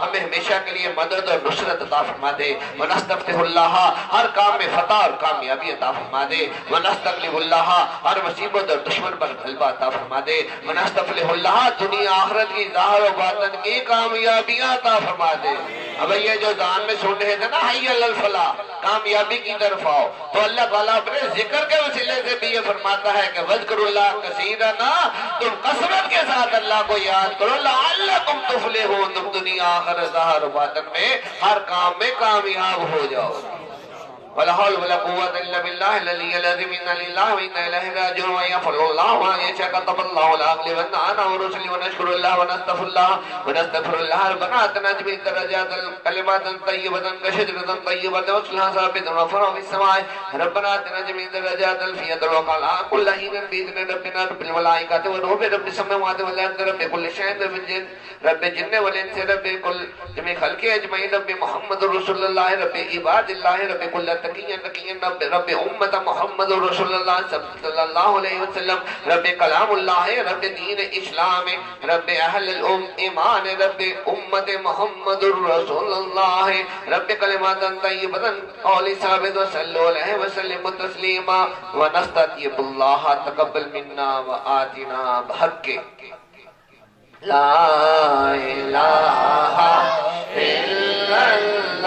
ہمیں ہمیشہ کے لیے مدد اور نصرت عطا فرما دے ونستفتح اللہ ہر کام میں فتح اور کامیابی عطا فرما دے ونستغلب اللہ ہر مصیبت اور دشمن پر غلبہ عطا فرما دے ونستفلح اللہ دنیا آخرت کی ظاہر و باطن کی کامیابیاں عطا فرما دے اب یہ جو دان میں سن رہے تھے نا حی علی الفلاح کامیابی کی طرف آؤ تو اللہ تعالیٰ اپنے ذکر کے وسیلے سے بھی یہ فرماتا ہے کہ وذکروا اللہ کثیرا تم کثرت کے ساتھ اللہ کو یاد کرو لعلکم تفلحون تم دنیا آخرت ظاہر و باطن میں ہر کام میں کامیاب ہو جاؤ ولا حول ولا قوة إلا بالله العلي العظيم إنا لله وإنا إليه راجعون ويغفر الله وما يشاء كتب الله لأغلبن أنا ورسلي ونشكر الله ونستغفر الله ربنا آتنا جميع الدرجات كلمات طيبة كشجرة طيبة وصلها ثابت ورفعها في السماء ربنا آتنا جميع الدرجات الفية وقال كل حين بإذن ربنا رب الملائكة والروح رب السماوات والأرض رب كل شيء رب الجن والإنس رب كل جميع خلق أجمعين رب محمد رسول الله رب عباد الله رب كل تقیاں رب امت محمد رسول اللہ صلی اللہ علیہ وسلم رب کلام اللہ رب دین اسلام رب اہل ایمان رب امت محمد رسول اللہ رب کلمات طیبۃ قول ثابت صلی علیہ وسلم تسلیما ونستغفر اللہ تقبل منا وآتنا بحق لا الہ الا اللہ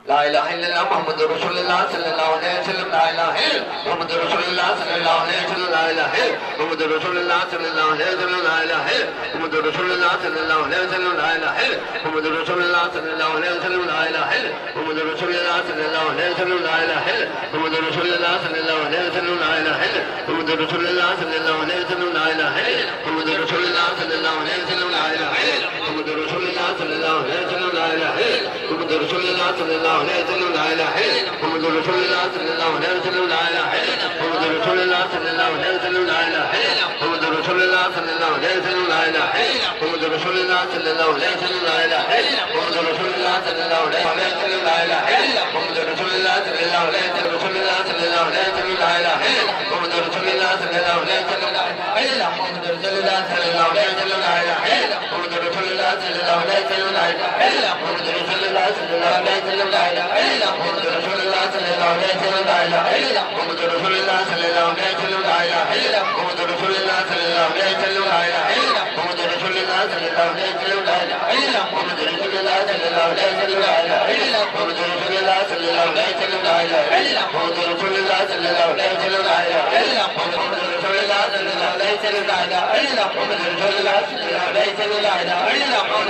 لا الہ الا اللہ محمد رسول اللہ صلی اللہ علیہ وسلم لا الہ الا محمد رسول اللہ صلی اللہ علیہ وسلم لا الہ الا محمد رسول اللہ صلی اللہ علیہ وسلم لا الہ الا محمد رسول اللہ صلی اللہ علیہ وسلم لا الہ الا محمد رسول اللہ صلی اللہ علیہ وسلم لا الہ الا محمد رسول اللہ صلی اللہ علیہ وسلم لا الہ الا محمد رسول اللہ صلی اللہ علیہ وسلم لا الہ الا محمد رسول اللہ صلی اللہ علیہ وسلم لا الہ الا محمد رسول اللہ صلی اللہ علیہ وسلم لا الہ الا محمد رسول اللہ صلی اللہ علیہ وسلم لا الہ الا محمد رسول اللہ صلی اللہ علیہ وسلم لا الہ الا محمد رسول اللہ صلی اللہ علیہ وسلم لا الہ الا محمد رسول اللہ صلی اللہ علیہ وسلم لا الہ الا محمد رسول اللہ صلی اللہ علیہ وسلم لا الہ الا محمد رسول اللہ صلی اللہ علیہ وسلم لا الہ الا محمد رسول اللہ صلی اللہ علیہ وسلم لا الہ الا محمد رسول اللہ صلی اللہ علیہ وسلم رسول اللہ صلی اللہ علیہ وسلم لا الہ الا محمد رسول اللہ صلی اللہ علیہ وسلم لا الہ الا محمد رسول اللہ صلی اللہ علیہ وسلم لا الہ الا محمد رسول اللہ صلی اللہ علیہ وسلم لا الہ الا محمد رسول اللہ صلی اللہ علیہ وسلم لا الہ الا محمد رسول اللہ صلی اللہ علیہ وسلم لا الہ الا محمد رسول اللہ صلی اللہ علیہ وسلم لا الہ الا محمد رسول اللہ صلی اللہ علیہ وسلم لا الہ الا محمد رسول اللہ صلی اللہ علیہ وسلم لا الہ الا محمد رسول اللہ اللہ صلی اللہ علیہ وسلم لا الہ الا اللہ محمد رسول اللہ صلی اللہ علیہ وسلم لا الہ الا اللہ محمد رسول اللہ صلی اللہ علیہ وسلم لا الہ الا اللہ محمد رسول اللہ صلی اللہ علیہ وسلم لا الہ الا اللہ محمد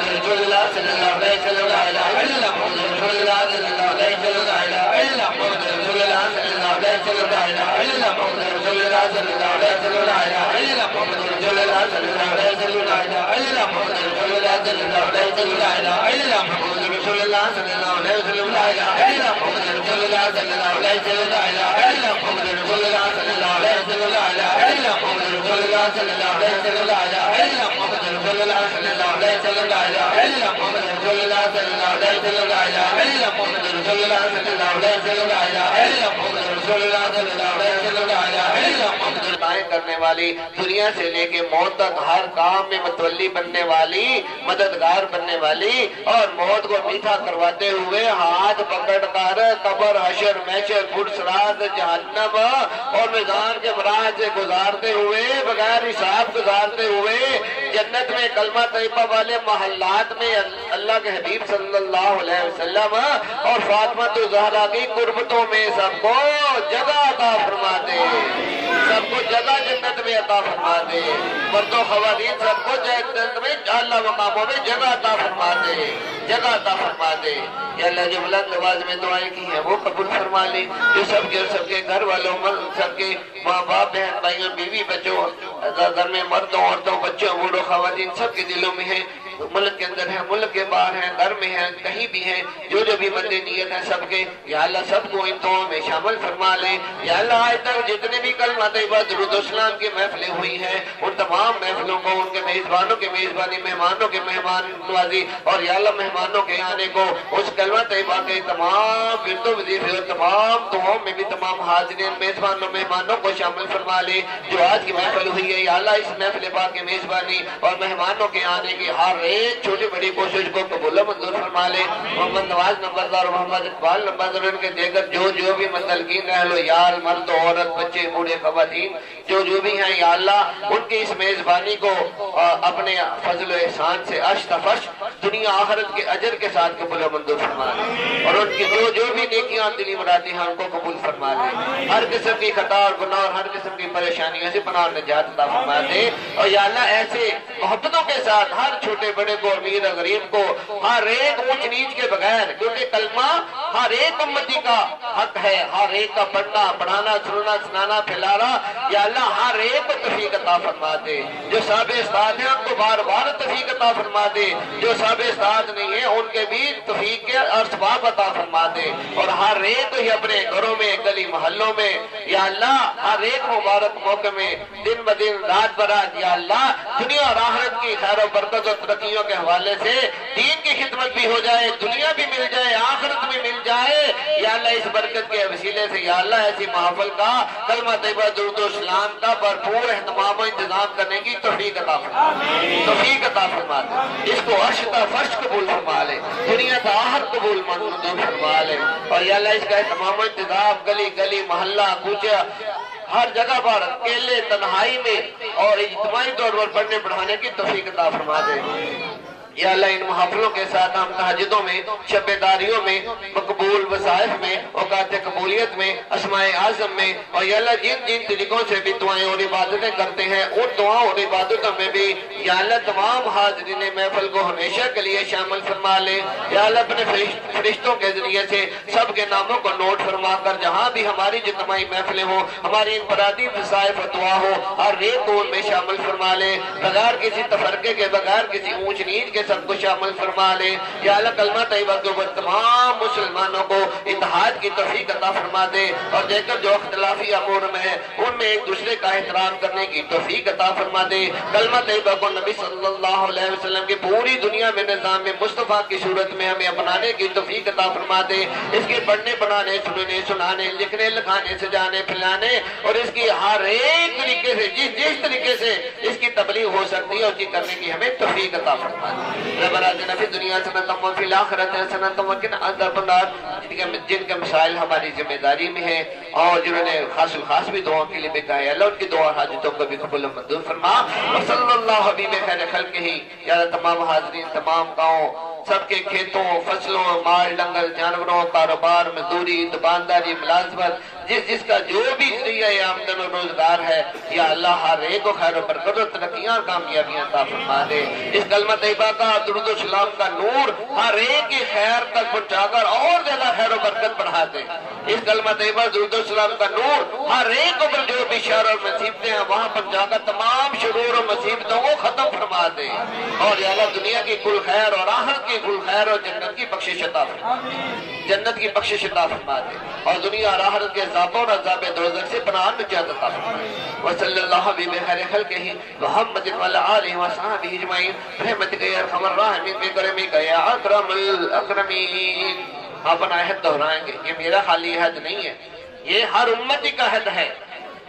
رسول اللہ صلی اللہ علیہ وسلم لا الہ الا اللہ محمد رسول اللہ صلی اللہ علیہ وسلم لا الہ الا اللہ محمد رسول اللہ صلی اللہ علیہ وسلم لا الہ الا اللہ محمد رسول اللہ صلی اللہ علیہ وسلم لا الہ الا اللہ محمد رسول اللہ صلی اللہ علیہ وسلم لا الہ الا اللہ محمد رسول اللہ صلی اللہ علیہ وسلم لا الہ الا اللہ محمد رسول اللہ صلی اللہ علیہ وسلم لا الہ الا اللہ محمد رسول اللہ صلی اللہ علیہ وسلم لا الہ الا اللہ محمد رسول اللہ صلی اللہ علیہ وسلم لا الہ الا اللہ محمد رسول اللہ صلی اللہ علیہ وسلم لا الہ الا اللہ محمد رسول اللہ صلی اللہ علیہ وسلم لا الہ الا اللہ محمد رسول اللہ صلی اللہ علیہ وسلم لا الہ الا اللہ محمد رسول اللہ صلی اللہ علیہ وسلم لا الہ الا اللہ محمد رسول اللہ صلی اللہ علیہ وسلم لا الہ الا اللہ محمد رسول اللہ صلی اللہ علیہ وسلم لا الہ الا اللہ محمد دعائیں کرنے والی، دنیا سے لے کے موت تک ہر کام میں متولی بننے والی، مددگار بننے والی، اور موت کو میٹھا کرواتے ہوئے ہاتھ پکڑ کر قبر، حشر، محشر، پرسرات، جہنم اور میدان کے براہ سے گزارتے ہوئے، بغیر حساب گزارتے ہوئے، جنت میں کلمہ طیبہ والے محلات میں اللہ کے حبیب صلی اللہ علیہ وسلم اور فاطمہ الزہرا کی قربتوں میں سب کو جگہ عطا فرما دے، سب کو جگہ جنت میں عطا فرما دے، مرد و خواتین سب کو جنت میں اعلیٰ مقاموں میں جگہ عطا فرما دے، جگہ عطا فرما دے۔ یا اللہ جو بلند آواز میں دعائیں کی ہیں وہ قبول فرما لے، جو سب کے گھر والوں، سب کے ماں باپ، بہن بھائیوں، بیوی بچوں، گھر میں مردوں، عورتوں، بچوں، بوڑھوں، خواتین سب کے دلوں میں ہیں، ملک کے اندر ہیں، ملک کے باہر ہیں، گھر میں ہیں، کہیں بھی ہیں، جو بھی بندے نیت ہیں سب کے، یا اللہ سب کو ان دعاؤں میں شامل فرما لیں۔ یا اللہ آج تک جتنے بھی کلمہ طیبہ درود و سلام کی محفلیں ہوئی ہیں، ان تمام محفلوں کو، ان کے میزبانوں کی میزبانی، مہمانوں کے مہمان نوازی، اور یا اللہ مہمانوں کے آنے کو اس کلمہ طیبہ کے تمام ورد و وظیفے اور تمام دعاؤں میں بھی تمام حاضرین، میزبانوں، مہمانوں کو شامل فرما لے۔ جو آج کی محفل ہوئی ہے، یا اللہ اس محفل پاک کی میزبانی اور مہمانوں کے آنے کی ہر ایک چھوٹی بڑی کوشش کو قبول و منظور فرما لے۔ محمد نواز نمبردار، محمد اقبال نمبردار، ان کے دیگر جو بھی متعلقین اہل و یال، مرد، عورت، بچے، بوڑھے، خواتین جو بھی ہیں، یا اللہ ان کی اس میزبانی کو اپنے فضل و احسان سے عرش تا فرش، دنیا آخرت کے اجر کے ساتھ قبول و منظور فرما لے، اور ان کی جو بھی نیکیاں دلی مرادی ہیں ان کو قبول فرما لے۔ ہر قسم کی خطا اور گناہ اور ہر قسم کی پریشانیوں سے پناہ اور نجات عطا فرما دے، اور یا اللہ ایسے محبتوں کے ساتھ ہر چھوٹے بڑے کو، امیر غریب کو، ہر ایک اونچ نیچ کے بغیر، کیونکہ کلمہ ہر ایک امتی کا حق ہے، ہر ایک کا پڑھنا، پڑھانا، سننا، سنانا، پھیلانا، یا اللہ ہر ایک کو توفیق عطا فرما دے۔ جو صاحب استاد ہیں ان کو بار بار توفیق عطا فرما دے، جو صاحب استاد نہیں ہیں ان کے بھی توفیق اور ثواب عطا فرما دے، اور ہر ایک ہی اپنے گھروں میں، گلی محلوں میں، یا اللہ ہر ایک مبارک موقع میں، دن بدن، رات برات، یا اللہ دنیا اور آخرت کی خیر و برکت و ترقیوں کے حوالے سے دین کی خدمت بھی ہو جائے، دنیا بھی مل جائے، آخرت بھی مل جائے، یا اللہ اس برکت کے وسیلے سے یا اللہ ایسی محفل کا، کلمہ طیبہ درود و سلام کا بھرپور اہتمام و انتظام کرنے کی توفیق عطا فرما دے، توفیق عطا فرما دے، اس کو عرش تا فرش قبول فرما لے، دنیا تا آخر قبول منظور فرما لے، اور یا اللہ اس کا اہتمام و انتظام گلی گلی، محلہ، کوچہ، ہر جگہ پر اکیلے تنہائی میں اور اجتماعی طور پر پڑھنے پڑھانے کی توفیق عطا فرما دے۔ یا اللہ ان محافلوں کے ساتھ ہم تہجدوں میں، شب داریوں میں، مقبول وظائف میں، اوقات قبولیت میں، اسماء اعظم میں، اور یا اللہ جن جن طریقوں سے بھی دعائیں اور عبادتیں کرتے ہیں ان دعاؤں اور عبادتوں میں بھی یا اللہ تمام حاضرین محفل کو ہمیشہ کے لیے شامل فرما لے۔ یا اللہ اپنے فرشتوں کے ذریعے سے سب کے ناموں کو نوٹ فرما کر جہاں بھی ہماری اجتماعی محفلیں ہوں، ہماری انفرادی وظائف و دعا ہو، ہر ایک کو ان میں شامل فرما لے، بغیر کسی تفرقے کے، بغیر کسی اونچ نیچ کے سب کو شامل فرما لے۔ یا اللہ کلمہ طیبہ کے اوپر تمام مسلمانوں کو اتحاد کی توفیق عطا فرما دے، اور دیکھ کر جو اختلافی امور میں ہے ان میں ایک دوسرے کا احترام کرنے کی توفیق عطا فرما دے۔ کلمہ طیبہ کو نبی صلی اللہ علیہ وسلم کی پوری دنیا میں نظام مصطفیٰ کی صورت میں ہمیں اپنانے کی توفیق عطا فرما دے، اس کے پڑھنے پڑھانے، سننے سنانے، لکھنے لکھانے، سجانے پھیلانے، اور اس کی ہر ایک طریقے سے جس طریقے سے اس کی تبلیغ ہو سکتی ہے اس کی کرنے کی ہمیں توفیق عطا فرما دے۔ ربنا آتنا فی الدنیا حسنۃ وفی الآخرۃ حسنۃ وقنا عذاب النار، جن کے مسائل ہماری ذمہ داری میں ہیں اور جنہوں نے خاص الخاص بھی دعاؤں کے لیے بھی کہا ہے، اللہ ان کی دعا حاجتوں کو بھی قبول و منظور فرما، وصلی اللہ حبیب خیر خلق ہی، یا تمام حاضرین، تمام گاؤں سب کے کھیتوں فصلوں مال ڈنگر جانوروں کاروبار مزدوری دکانداری ملازمت جس کا جو بھی ذریعہ آمدن و روزگار ہے یا اللہ ہر ایک کو خیر و برکت و ترقیاں اور کامیابیاں عطا فرما دے۔ اس کلمہ طیبہ کا درود و سلام کا نور ہر ایک کی خیر تک پہنچا کر اور زیادہ خیر و برکت بڑھا دے۔ اس کلمہ طیبہ درود و سلام کا نور ہر ایک پر جو بھی شر اور مصیبتیں ہیں وہاں پر جا کر تمام شرور اور مصیبتوں کو ختم فرما دے، اور یا اللہ دنیا کی کل خیر اور آخرت کی کل خیر اور جنت کی بخشش عطا فرما دے، جنت کی بخشش عطا فرما دے، اور دنیا اور آخرت کے عذابوں اور عذاب دوزخ سے پناہ نجات عطا فرما دے۔ وصلی اللہ بخیر خلقہ محمد وعلی آلہ وصحبہ اجمعین برحمتک یا ارحم الراحمین بکرمک یا اکرم الاکرمین۔ اپنا عہد دہرائیں گے، یہ میرا خالی عہد نہیں ہے، یہ ہر امتی کا عہد ہے۔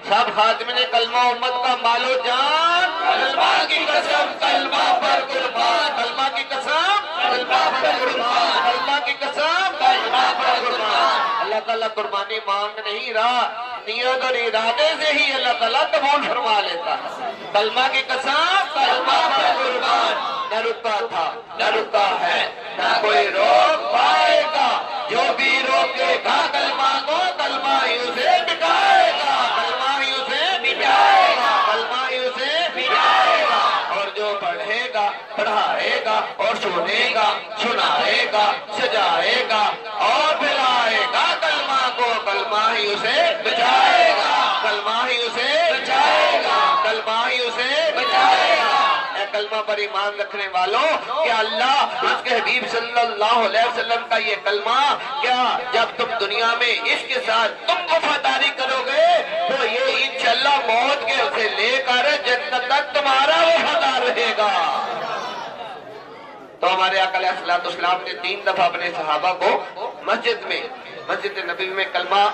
سب خاتمین کلمہ امت کا مال و جان، کلمہ کی قسم کلمہ پر قربان، کلمہ کی قسم کلمہ پر قربان، کلمہ کی قسم کلمہ پر قربان۔ اللہ تعالیٰ قربانی مانگ نہیں رہا، نیت اور ارادے سے ہی اللہ تعالیٰ قبول فرما لیتا ہے۔ کلمہ کی قسم کلمہ پر قربان، نہ رکا تھا نہ رکا ہے نہ کوئی روک پائے گا، جو بھی روکے گا کلمہ کو کلمہ ہی اسے مٹائے گا، کلمہ ہی اسے مٹائے گا، کلمہ ہی اسے مٹائے گا، اور جو پڑھے گا پڑھائے گا اور سنے گا سنائے گا سجائے گا اور پھیلائے گا کلمہ کو کلمہ ہی اسے بچائے گا، کلمہ ہی اسے بچائے گا، کلمہ ہی اسے بچائے گا۔ اے کلمہ پر ایمان رکھنے والوں، کیا اللہ اس کے حبیب صلی اللہ علیہ وسلم کا یہ کلمہ کیا جب تم دنیا میں اس کے ساتھ تم وفاداری کرو گے تو یہ انشاءاللہ موت کے اسے لے کر جنت تک تمہارا وفادار رہے گا۔ تو ہمارے آقا علیہ السلام نے 3 دفعہ اپنے صحابہ کو مسجد نبی میں کلمہ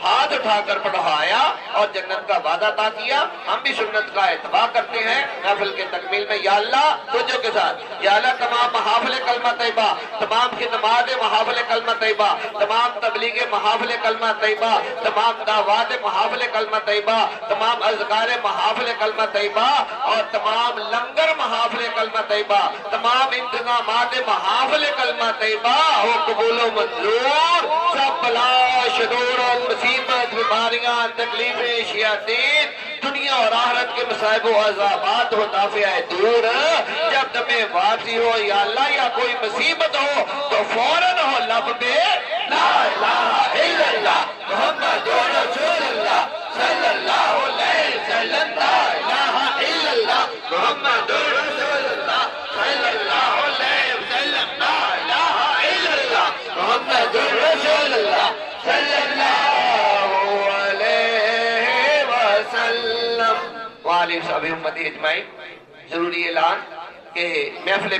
ہاتھ اٹھا کر پڑھایا اور جنت کا وعدہ عطا کیا۔ ہم بھی سنت کا اتباع کرتے ہیں محفل کے تکمیل میں، یا اللہ توجہ کے ساتھ، یا اللہ تمام محافل کلمہ طیبہ، تمام خدمات محافل کلمہ طیبہ، تمام تبلیغ محافل کلمہ طیبہ، تمام دعوات محافل کلمہ طیبہ، تمام اذکار محافل کلمہ طیبہ اور تمام لنگر محافل کلمہ طیبہ، تمام انتظامات محافل کلمہ طیبہ ہو قبول و منظور۔ سب بلا شرور مصیبت بیماریاں تکلیفیں شیاطین دنیا اور آخرت کے مصائب و عذابات ہو دافع دور۔ جب تمہیں واپسی ہو یا اللہ یا کوئی مصیبت ہو تو فوراً ہو لب پہ لا الہ الا اللہ محمد رسول اللہ صلی اللہ علیہ وسلم، لا الہ الا اللہ محمد رسول اللہ صلی اللہ علیہ وسلم، لا الہ الا اللہ محمد رسول اللہ صلی اللہ علیہ وسلم وعلیہ وسلم امتی اجمعین۔ ضروری اعلان کہ محفل